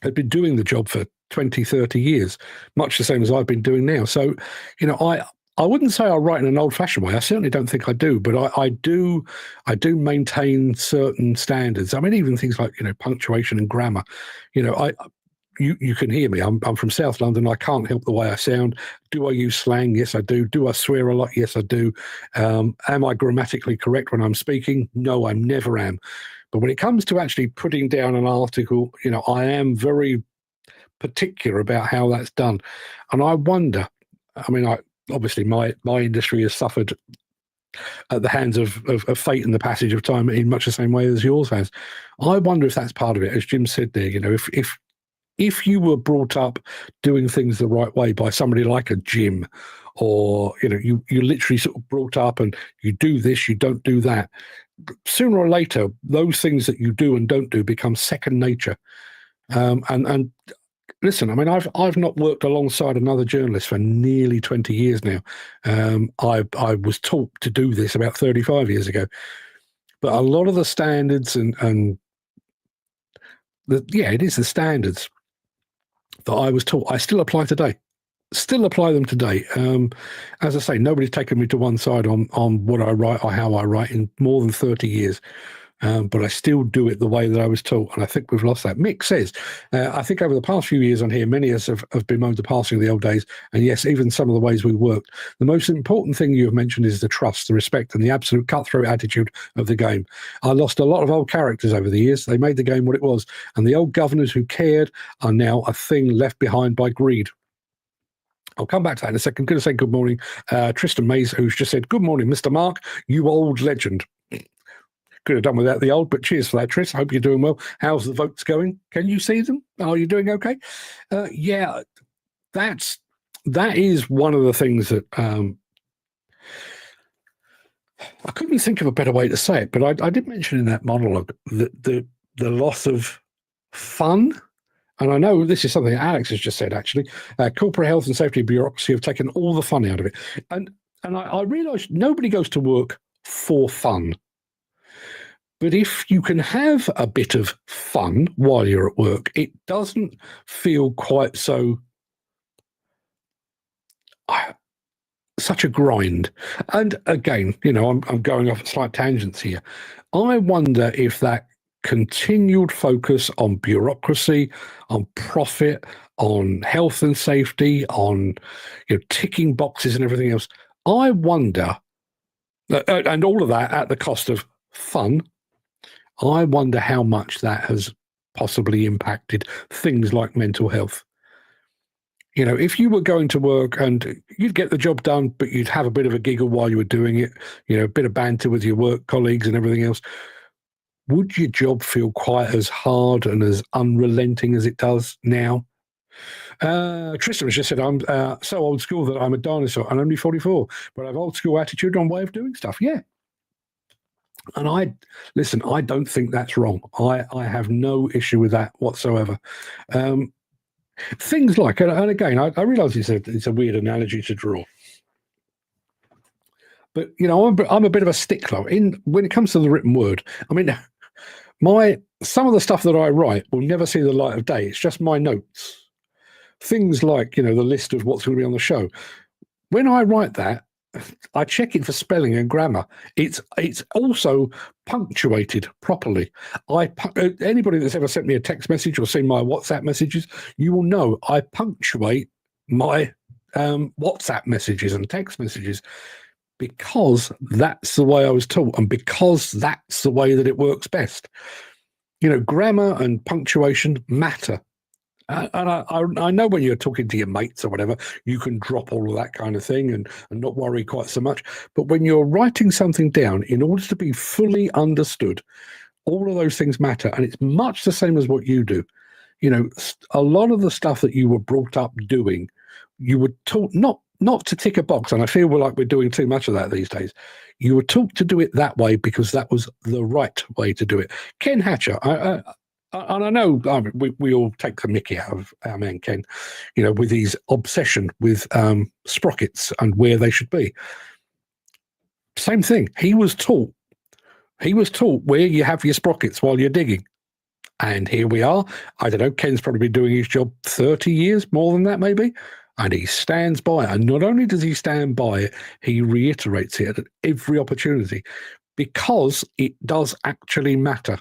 S1: had been doing the job for 20, 30 years, much the same as I've been doing now. So, you know, I wouldn't say I write in an old-fashioned way. I certainly don't think I do, but I do maintain certain standards. I mean, even things like, you know, punctuation and grammar. You know, you can hear me. I'm from South London. I can't help the way I sound. Do I use slang? Yes, I do. Do I swear a lot? Yes, I do. Am I grammatically correct when I'm speaking? No, I never am. But when it comes to actually putting down an article, you know, I am very particular about how that's done. And I wonder, I mean, obviously my industry has suffered at the hands of fate and the passage of time in much the same way as yours has. I wonder if that's part of it. As Jim said there, you know, if you were brought up doing things the right way by somebody like a Jim, or, you know, you literally sort of brought up and you do this, you don't do that, sooner or later, those things that you do and don't do become second nature. And listen, I mean, I've not worked alongside another journalist for nearly 20 years now. I was taught to do this about 35 years ago. But a lot of the standards it is the standards that I was taught, I still apply today. Still apply them today. As I say, nobody's taken me to one side on what I write or how I write in more than 30 years. But I still do it the way that I was taught, and I think we've lost that. Mick says, I think over the past few years on here, many of us have bemoaned the passing of the old days, and yes, even some of the ways we worked. The most important thing you have mentioned is the trust, the respect, and the absolute cutthroat attitude of the game. I lost a lot of old characters over the years. They made the game what it was, and the old governors who cared are now a thing left behind by greed. I'll come back to that in a second. I'm going to say good morning. Tristan Mays, who's just said, good morning, Mr. Mark, you old legend. Could have done without the old, but cheers for that, Tris. I hope you're doing well. How's the votes going? Can you see them? Are you doing okay? Yeah, that is one of the things that I couldn't think of a better way to say it, but I did mention in that monologue that the loss of fun. And I know this is something Alex has just said, actually. Corporate health and safety bureaucracy have taken all the fun out of it. And I realised nobody goes to work for fun. But if you can have a bit of fun while you're at work, it doesn't feel quite so such a grind. And again, I'm going off at slight tangents here. I wonder if that continued focus on bureaucracy, on profit, on health and safety, on ticking boxes and everything else, I wonder, and all of that at the cost of fun, I wonder how much that has possibly impacted things like mental health. If you were going to work and you'd get the job done, but you'd have a bit of a giggle while you were doing it, a bit of banter with your work colleagues and everything else, would your job feel quite as hard and as unrelenting as it does now? Tristan has just said, I'm so old school that I'm a dinosaur. I'm only 44, but I have old school attitude on way of doing stuff. Yeah. And I don't think that's wrong. I have no issue with that whatsoever. Things like, and again, I realise it's a weird analogy to draw, but I'm a bit of a stickler when it comes to the written word. I mean, some of the stuff that I write will never see the light of day. It's just my notes. Things like the list of what's going to be on the show. When I write that, I check it for spelling and grammar. It's also punctuated properly. Anybody that's ever sent me a text message or seen my WhatsApp messages, you will know I punctuate my WhatsApp messages and text messages because that's the way I was taught and because that's the way that it works best. Grammar and punctuation matter. And I know when you're talking to your mates or whatever, you can drop all of that kind of thing and not worry quite so much. But when you're writing something down, in order to be fully understood, all of those things matter. And it's much the same as what you do. A lot of the stuff that you were brought up doing, you were taught not to tick a box. And I feel like we're doing too much of that these days. You were taught to do it that way because that was the right way to do it. Ken Hatcher, and I know we all take the mickey out of our man Ken, with his obsession with sprockets and where they should be. Same thing. He was taught where you have your sprockets while you're digging. And here we are. I don't know, Ken's probably been doing his job 30 years, more than that maybe. And he stands by it. And not only does he stand by it, he reiterates it at every opportunity because it does actually matter.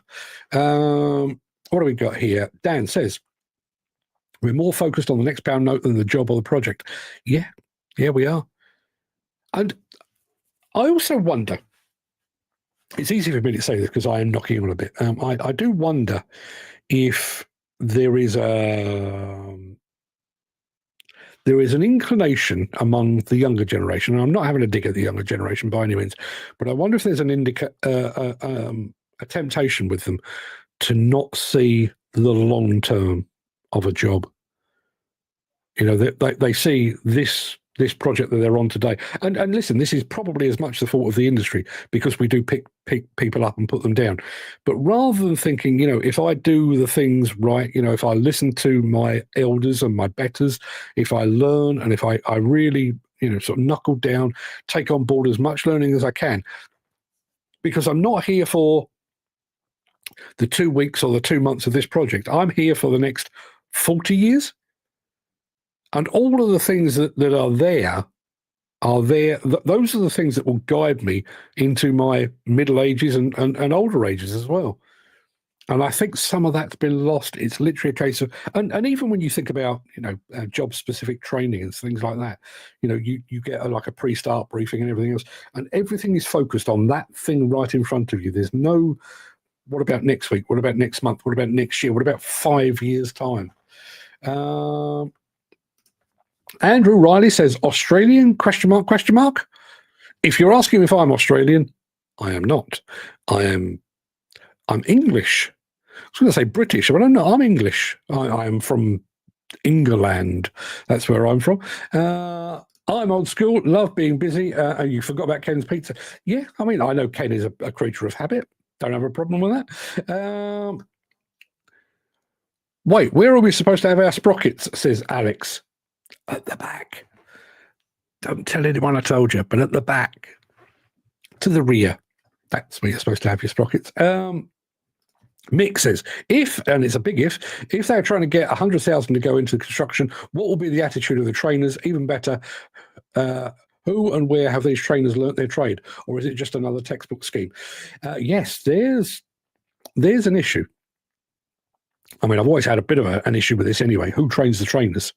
S1: What do we got here? Dan says, we're more focused on the next pound note than the job or the project. Yeah, we are. And I also wonder, it's easy for me to say this because I am knocking on a bit. I do wonder if there is an inclination among the younger generation, and I'm not having a dig at the younger generation by any means, but I wonder if there's a temptation with them to not see the long term of a job. They see this project that they're on today. And listen, this is probably as much the fault of the industry because we do pick people up and put them down. But rather than thinking, if I do the things right, if I listen to my elders and my betters, if I learn and if I really, sort of knuckle down, take on board as much learning as I can, because I'm not here for the 2 weeks or the 2 months of this project. I'm here for the next 40 years. And all of the things that are there. Those are the things that will guide me into my middle ages and older ages as well. And I think some of that's been lost. It's literally a case of, and even when you think about, job-specific training and things like that, you get like a pre-start briefing and everything else, and everything is focused on that thing right in front of you. There's no, what about next week? What about next month? What about next year? What about 5 years' time? Andrew Riley says, Australian, ? If you're asking if I'm Australian, I am not. I'm English. I was going to say British, but I'm English. I am from England. That's where I'm from. I'm old school, love being busy. You forgot about Ken's pizza. Yeah, I mean, I know Ken is a creature of habit. Don't have a problem with that. Wait, where are we supposed to have our sprockets, says Alex. At the back. Don't tell anyone I told you, but at the back. To the rear. That's where you're supposed to have your sprockets. Mick says, and it's a big if they're trying to get 100,000 to go into construction, what will be the attitude of the trainers? Even better, Who and where have these trainers learnt their trade? Or is it just another textbook scheme? Yes, there's an issue. I mean, I've always had a bit of an issue with this anyway. Who trains the trainers?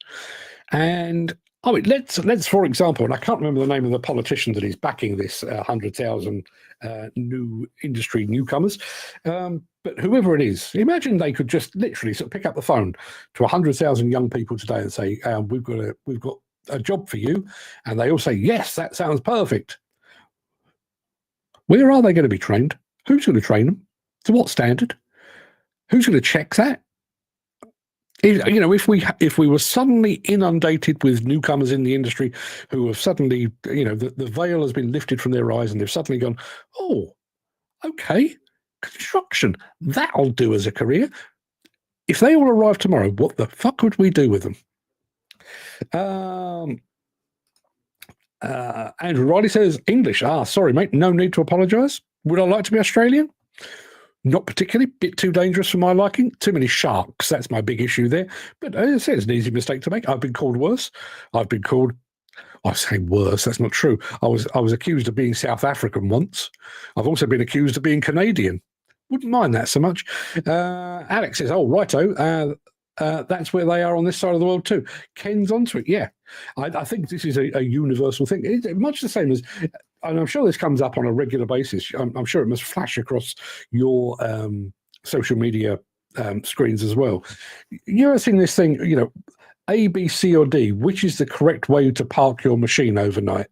S1: And I mean, let's for example, and I can't remember the name of the politician that is backing this 100,000 new industry newcomers, but whoever it is, imagine they could just literally sort of pick up the phone to 100,000 young people today and say, "We've got a job for you," and they all say, "Yes, that sounds perfect." Where are they going to be trained? Who's going to train them? To what standard? Who's going to check that? You know, if we were suddenly inundated with newcomers in the industry who have suddenly, you know, the veil has been lifted from their eyes and they've suddenly gone, "Oh, okay, construction, that'll do as a career." If they all arrive tomorrow, what the fuck would we do with them? Andrew Riley says, English. Sorry, mate, no need to apologise. Would I like to be Australian? Not particularly, bit too dangerous for my liking. Too many sharks, that's my big issue there. But as I said, it's an easy mistake to make. I've been called worse. I've been called, I say worse, that's not true. I was accused of being South African once. I've also been accused of being Canadian. Wouldn't mind that so much. Alex says, oh, righto, that's where they are on this side of the world too. Ken's onto it, yeah. I think this is a universal thing. It's much the same as, and I'm sure this comes up on a regular basis. I'm sure it must flash across your social media screens as well. You ever seen this thing, you know, A, B, C, or D, which is the correct way to park your machine overnight?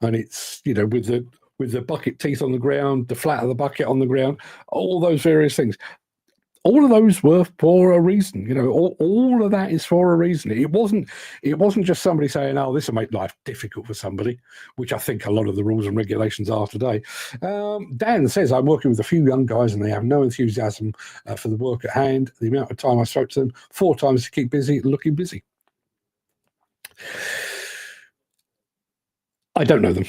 S1: And it's, you know, with the bucket teeth on the ground, the flat of the bucket on the ground, all those various things. All of those were for a reason, you know. All of that is for a reason. It wasn't just somebody saying, "Oh, this will make life difficult for somebody," which I think a lot of the rules and regulations are today. Dan says, "I'm working with a few young guys, and they have no enthusiasm for the work at hand. The amount of time I spoke to them 4 times to keep busy, looking busy." I don't know them,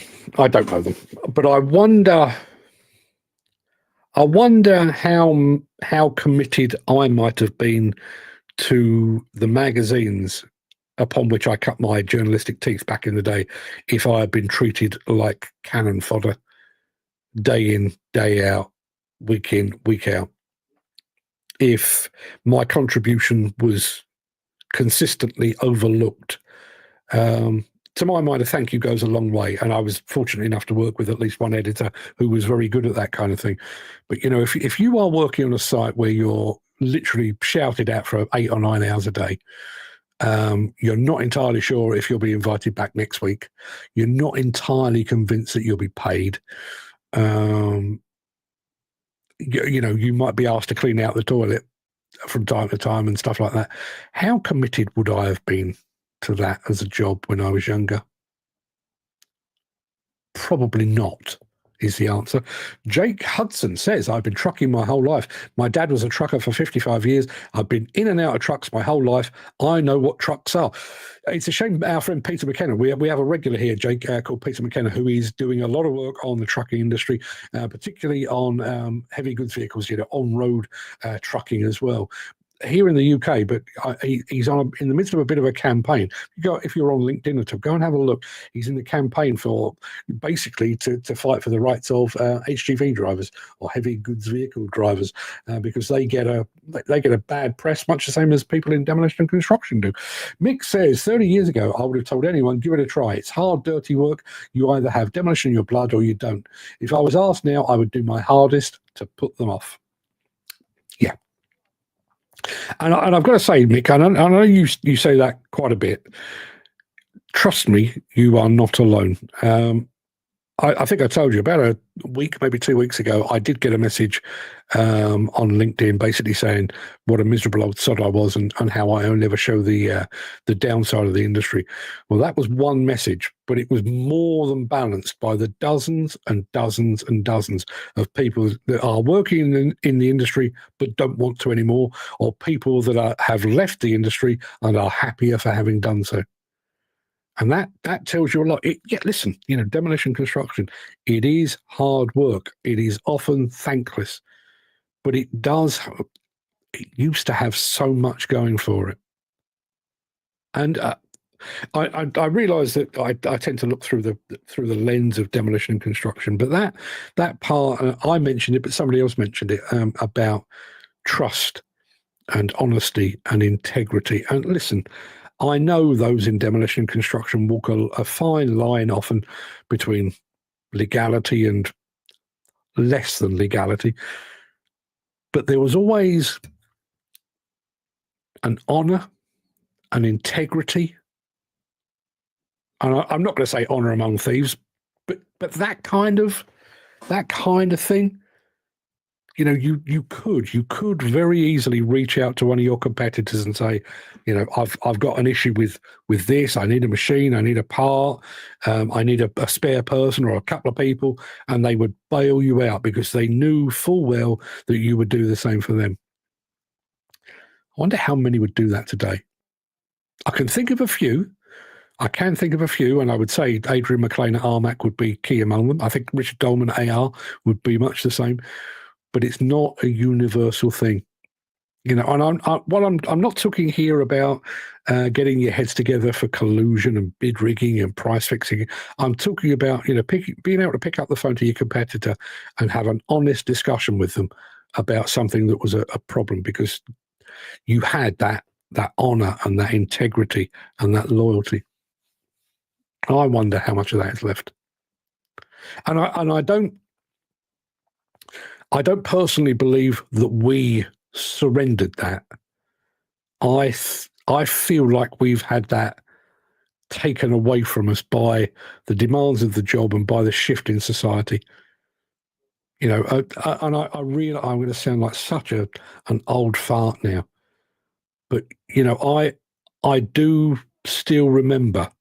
S1: but I wonder how committed I might have been to the magazines upon which I cut my journalistic teeth back in the day if I had been treated like cannon fodder day in, day out, week in, week out. If my contribution was consistently overlooked. To my mind, a thank you goes a long way, and I was fortunate enough to work with at least one editor who was very good at that kind of thing. But, you know, if you are working on a site where you're literally shouted at for 8 or 9 hours a day, you're not entirely sure if you'll be invited back next week. You're not entirely convinced that you'll be paid. You know, you might be asked to clean out the toilet from time to time and stuff like that. How committed would I have been to that as a job when I was younger? Probably not, is the answer. Jake Hudson says, I've been trucking my whole life. My dad was a trucker for 55 years. I've been in and out of trucks my whole life. I know what trucks are. It's a shame our friend Peter McKenna, we have a regular here, Jake, called Peter McKenna, who is doing a lot of work on the trucking industry, particularly on heavy goods vehicles, you know, on-road trucking as well. Here in the UK, but he's in the midst of a bit of a campaign. If you're on LinkedIn, go and have a look. He's in the campaign for basically to fight for the rights of HGV drivers or heavy goods vehicle drivers because they get a bad press, much the same as people in demolition and construction do. Mick says, 30 years ago, I would have told anyone, give it a try. It's hard, dirty work. You either have demolition in your blood or you don't. If I was asked now, I would do my hardest to put them off. Yeah. And I've got to say, Mick, I know you say that quite a bit. Trust me, you are not alone. I think I told you about a week, maybe 2 weeks ago, I did get a message on LinkedIn basically saying what a miserable old sod I was and how I only ever show the downside of the industry. Well, that was one message, but it was more than balanced by the dozens and dozens and dozens of people that are working in the industry but don't want to anymore, or people that have left the industry and are happier for having done so. And that tells you a lot. Listen, you know, demolition construction, it is hard work. It is often thankless, but it used to have so much going for it. And I realise that I tend to look through the lens of demolition and construction, but that part I mentioned it, but somebody else mentioned it about trust and honesty and integrity. And listen, I know those in demolition and construction walk a fine line often between legality and less than legality, but there was always an honour, an integrity, and I'm not going to say honour among thieves, but that kind of thing. You know, you could very easily reach out to one of your competitors and say, you know, I've got an issue with this. I need a machine. I need a part. I need a spare person or a couple of people, and they would bail you out because they knew full well that you would do the same for them. I wonder how many would do that today. I can think of a few. And I would say Adrian McLean at Armac would be key among them. I think Richard Dolman at AR would be much the same. But it's not a universal thing, you know. And I'm not talking here about getting your heads together for collusion and bid rigging and price fixing. I'm talking about, you know, being able to pick up the phone to your competitor and have an honest discussion with them about something that was a problem, because you had that honour and that integrity and that loyalty. I wonder how much of that is left. And I don't personally believe that we surrendered that. I feel like we've had that taken away from us by the demands of the job and by the shift in society. You know, and I realize I'm going to sound like such an old fart now, but you know, I do still remember.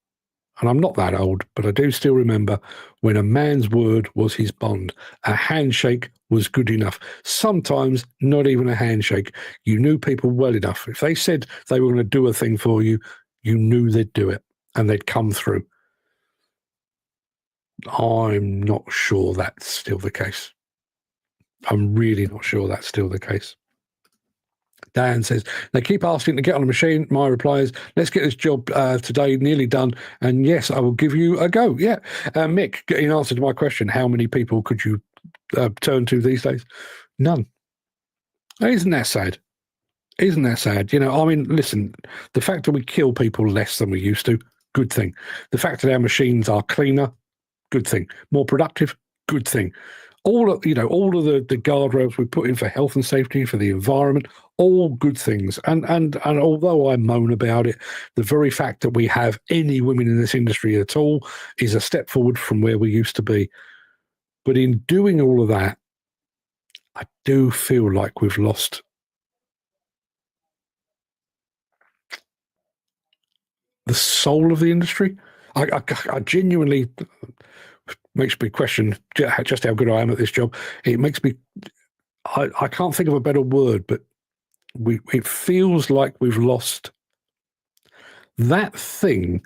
S1: And I'm not that old, but I do still remember when a man's word was his bond. A handshake was good enough. Sometimes not even a handshake. You knew people well enough. If they said they were going to do a thing for you, you knew they'd do it and they'd come through. I'm not sure that's still the case. I'm really not sure that's still the case. Dan says, they keep asking to get on a machine. My reply is, let's get this job today nearly done. And yes, I will give you a go. Yeah. Mick, in answer to my question, how many people could you turn to these days? None. Isn't that sad? Isn't that sad? You know, I mean, listen, the fact that we kill people less than we used to, good thing. The fact that our machines are cleaner, good thing. More productive, good thing. All of the guardrails we put in for health and safety, for the environment, all good things. And although I moan about it, the very fact that we have any women in this industry at all is a step forward from where we used to be. But in doing all of that, I do feel like we've lost the soul of the industry. I genuinely... makes me question just how good I am at this job. It makes me, I can't think of a better word, but it feels like we've lost that thing.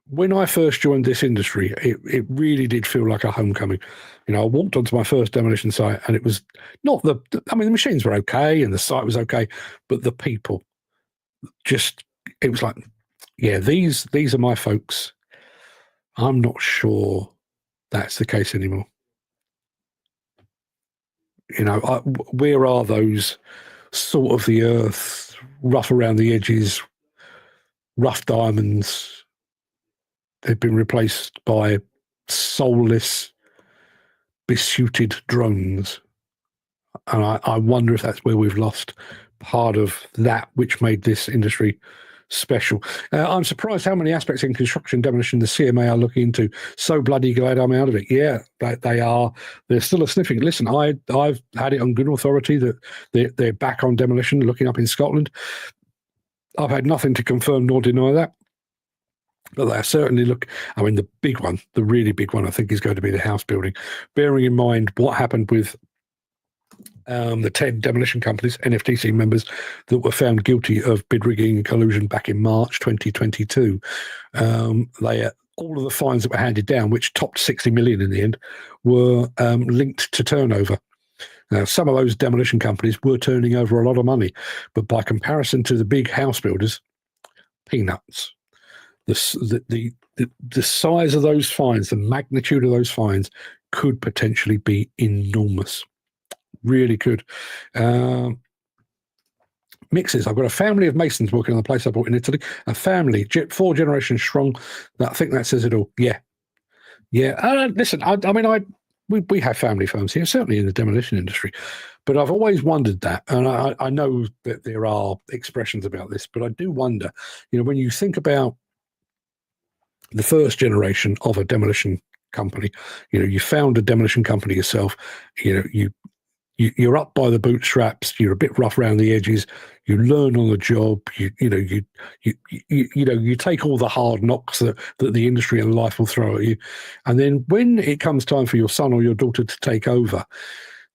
S1: When I first joined this industry, it really did feel like a homecoming. You know, I walked onto my first demolition site and it was not the machines were okay and the site was okay, but the people it was like, yeah, these are my folks. I'm not sure that's the case anymore. You know, where are those salt of the earth, rough around the edges, rough diamonds? They've been replaced by soulless, besuited drones. And I wonder if that's where we've lost part of that which made this industry special. I'm surprised how many aspects in construction demolition the CMA are looking into. So bloody glad I'm out of it. Yeah, they are. They're still a sniffing. Listen, I've had it on good authority that they're back on demolition, looking up in Scotland. I've had nothing to confirm nor deny that. But they certainly look, I mean, the big one, the really big one, I think is going to be the house building. Bearing in mind what happened with the 10 demolition companies, NFTC members, that were found guilty of bid rigging and collusion back in March 2022. All of the fines that were handed down, which topped 60 million in the end, were linked to turnover. Now, some of those demolition companies were turning over a lot of money, but by comparison to the big house builders, peanuts. The size of those fines, the magnitude of those fines could potentially be enormous. Really could. Mixes. I've got a family of masons working on the place I bought in Italy. A family, 4 generations strong. I think that says it all. Yeah. Listen, we have family firms here, certainly in the demolition industry, but I've always wondered that, and I know that there are expressions about this, but I do wonder, when you think about the first generation of a demolition company, you found a demolition company yourself, you're up by the bootstraps, you're a bit rough around the edges, you learn on the job, you take all the hard knocks that the industry and life will throw at you. And then when it comes time for your son or your daughter to take over,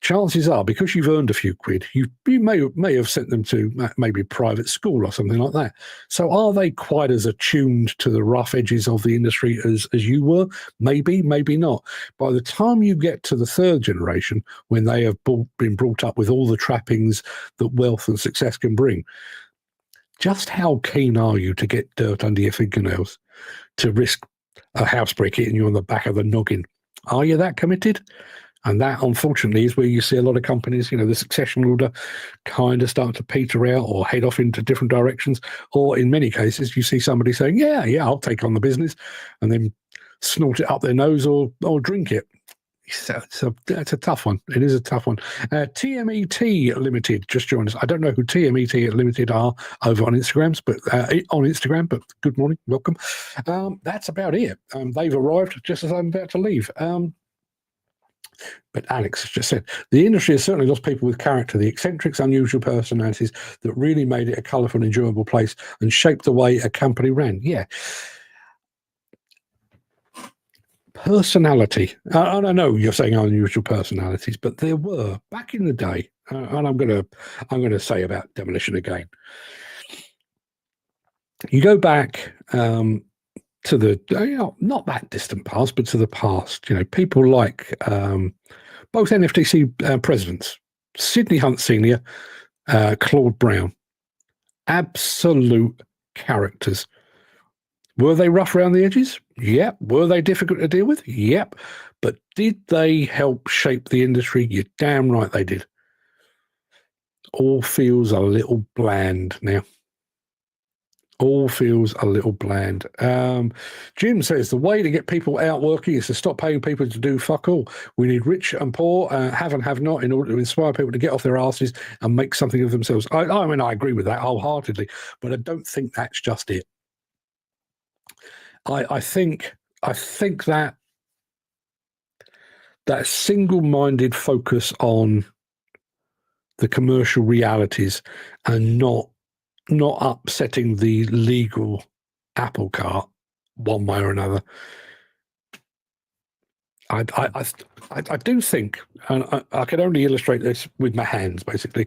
S1: chances are, because you've earned a few quid, you may have sent them to maybe private school or something like that. So are they quite as attuned to the rough edges of the industry as you were? Maybe, maybe not. By the time you get to the third generation, when they have been brought up with all the trappings that wealth and success can bring, just how keen are you to get dirt under your fingernails, to risk a housebreak hitting you on the back of the noggin? Are you that committed? And that, unfortunately, is where you see a lot of companies, the succession order kind of start to peter out or head off into different directions. Or in many cases, you see somebody saying, yeah, I'll take on the business, and then snort it up their nose or drink it. So it's a tough one. It is a tough one. TMET Limited just joined us. I don't know who TMET Limited are over on Instagram, but good morning, welcome. That's about it. They've arrived just as I'm about to leave. But Alex has just said, the industry has certainly lost people with character, the eccentrics, unusual personalities that really made it a colourful, enjoyable place and shaped the way a company ran. Yeah. Personality. And I know you're saying unusual personalities, but there were back in the day, and I'm going to say about demolition again. You go back to the not that distant past, but to the past. People like both NFTC presidents, Sidney Hunt Sr., Claude Brown, absolute characters. Were they rough around the edges? Yep. Were they difficult to deal with? Yep. But did they help shape the industry? You're damn right they did. All feels a little bland now. All feels a little bland. Jim says, the way to get people out working is to stop paying people to do fuck all. We need rich and poor, have and have not, in order to inspire people to get off their asses and make something of themselves. I agree with that wholeheartedly, but I don't think that's just it. I think that single-minded focus on the commercial realities and not upsetting the legal apple cart one way or another. I do think, and I can only illustrate this with my hands, basically.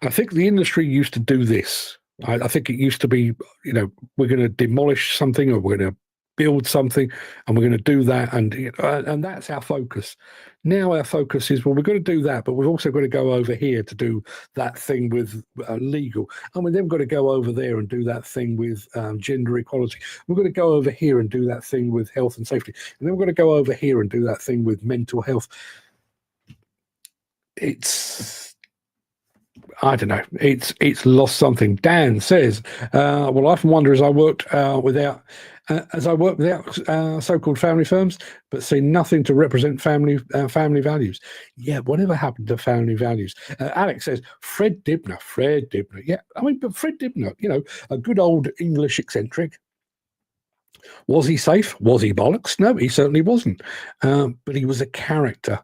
S1: I think the industry used to do this. I think it used to be, we're going to demolish something or we're going to build something and we're going to do that, and that's our focus. Now our focus is, well, we're going to do that, but we've also got to go over here to do that thing with legal, and we've then got to go over there and do that thing with gender equality. We're going to go over here and do that thing with health and safety, and then we're going to go over here and do that thing with mental health. I don't know. It's lost something. Dan says, well, I often wonder as I worked without so-called family firms, but see nothing to represent family values. Yeah, whatever happened to family values? Alex says, Fred Dibner. Yeah, but Fred Dibner, a good old English eccentric. Was he safe? Was he bollocks? No, he certainly wasn't. But he was a character.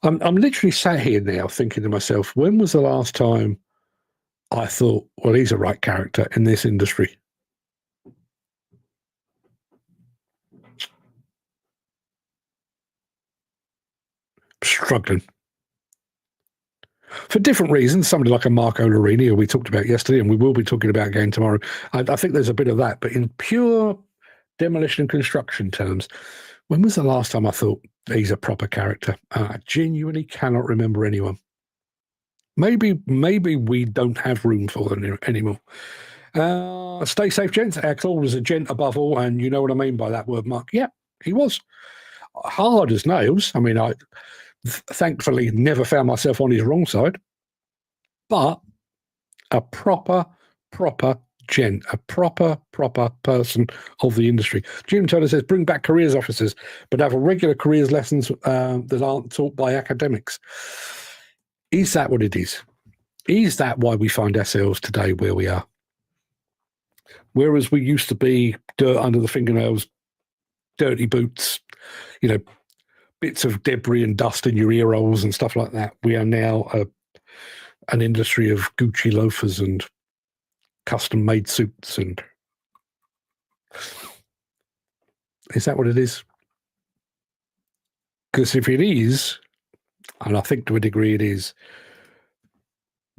S1: I'm literally sat here now thinking to myself, when was the last time I thought, well, he's a right character in this industry? Struggling. For different reasons, somebody like a Marco Lorini, who we talked about yesterday, and we will be talking about again tomorrow. I think there's a bit of that, but in pure demolition and construction terms, when was the last time I thought he's a proper character? I genuinely cannot remember anyone. Maybe we don't have room for them anymore. Stay safe, gents. Our Claude was a gent above all, and you know what I mean by that word, Mark. Yeah, he was. Hard as nails. I mean, I thankfully never found myself on his wrong side. But a proper gent, a proper person of the industry. Jim Turner says, bring back careers officers, but have a regular careers lessons that aren't taught by academics. Is that what it is? Is that why we find ourselves today where we are? Whereas we used to be dirt under the fingernails, dirty boots, you know, bits of debris and dust in your ear holes and stuff like that. We are now an industry of Gucci loafers and custom-made suits. And is that what it is? Because if it is, and I think to a degree it is,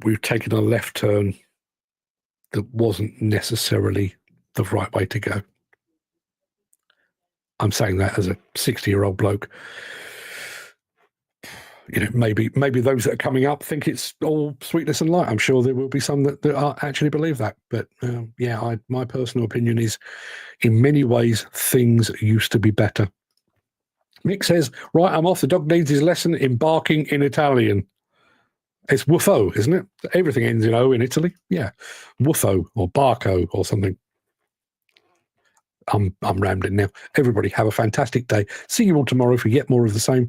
S1: we've taken a left turn that wasn't necessarily the right way to go. I'm saying that as a 60-year-old bloke. You know, maybe those that are coming up think it's all sweetness and light. I'm sure there will be some that actually believe that. But yeah, my personal opinion is, in many ways, things used to be better. Mick says, right, I'm off. The dog needs his lesson in barking in Italian. It's woofo, isn't it? Everything ends in O in Italy. Yeah, woofo or barco or something. I'm rambling now. Everybody have a fantastic day. See you all tomorrow for yet more of the same.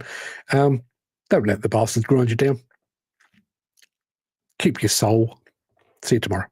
S1: Don't let the bastards grind you down. Keep your soul. See you tomorrow.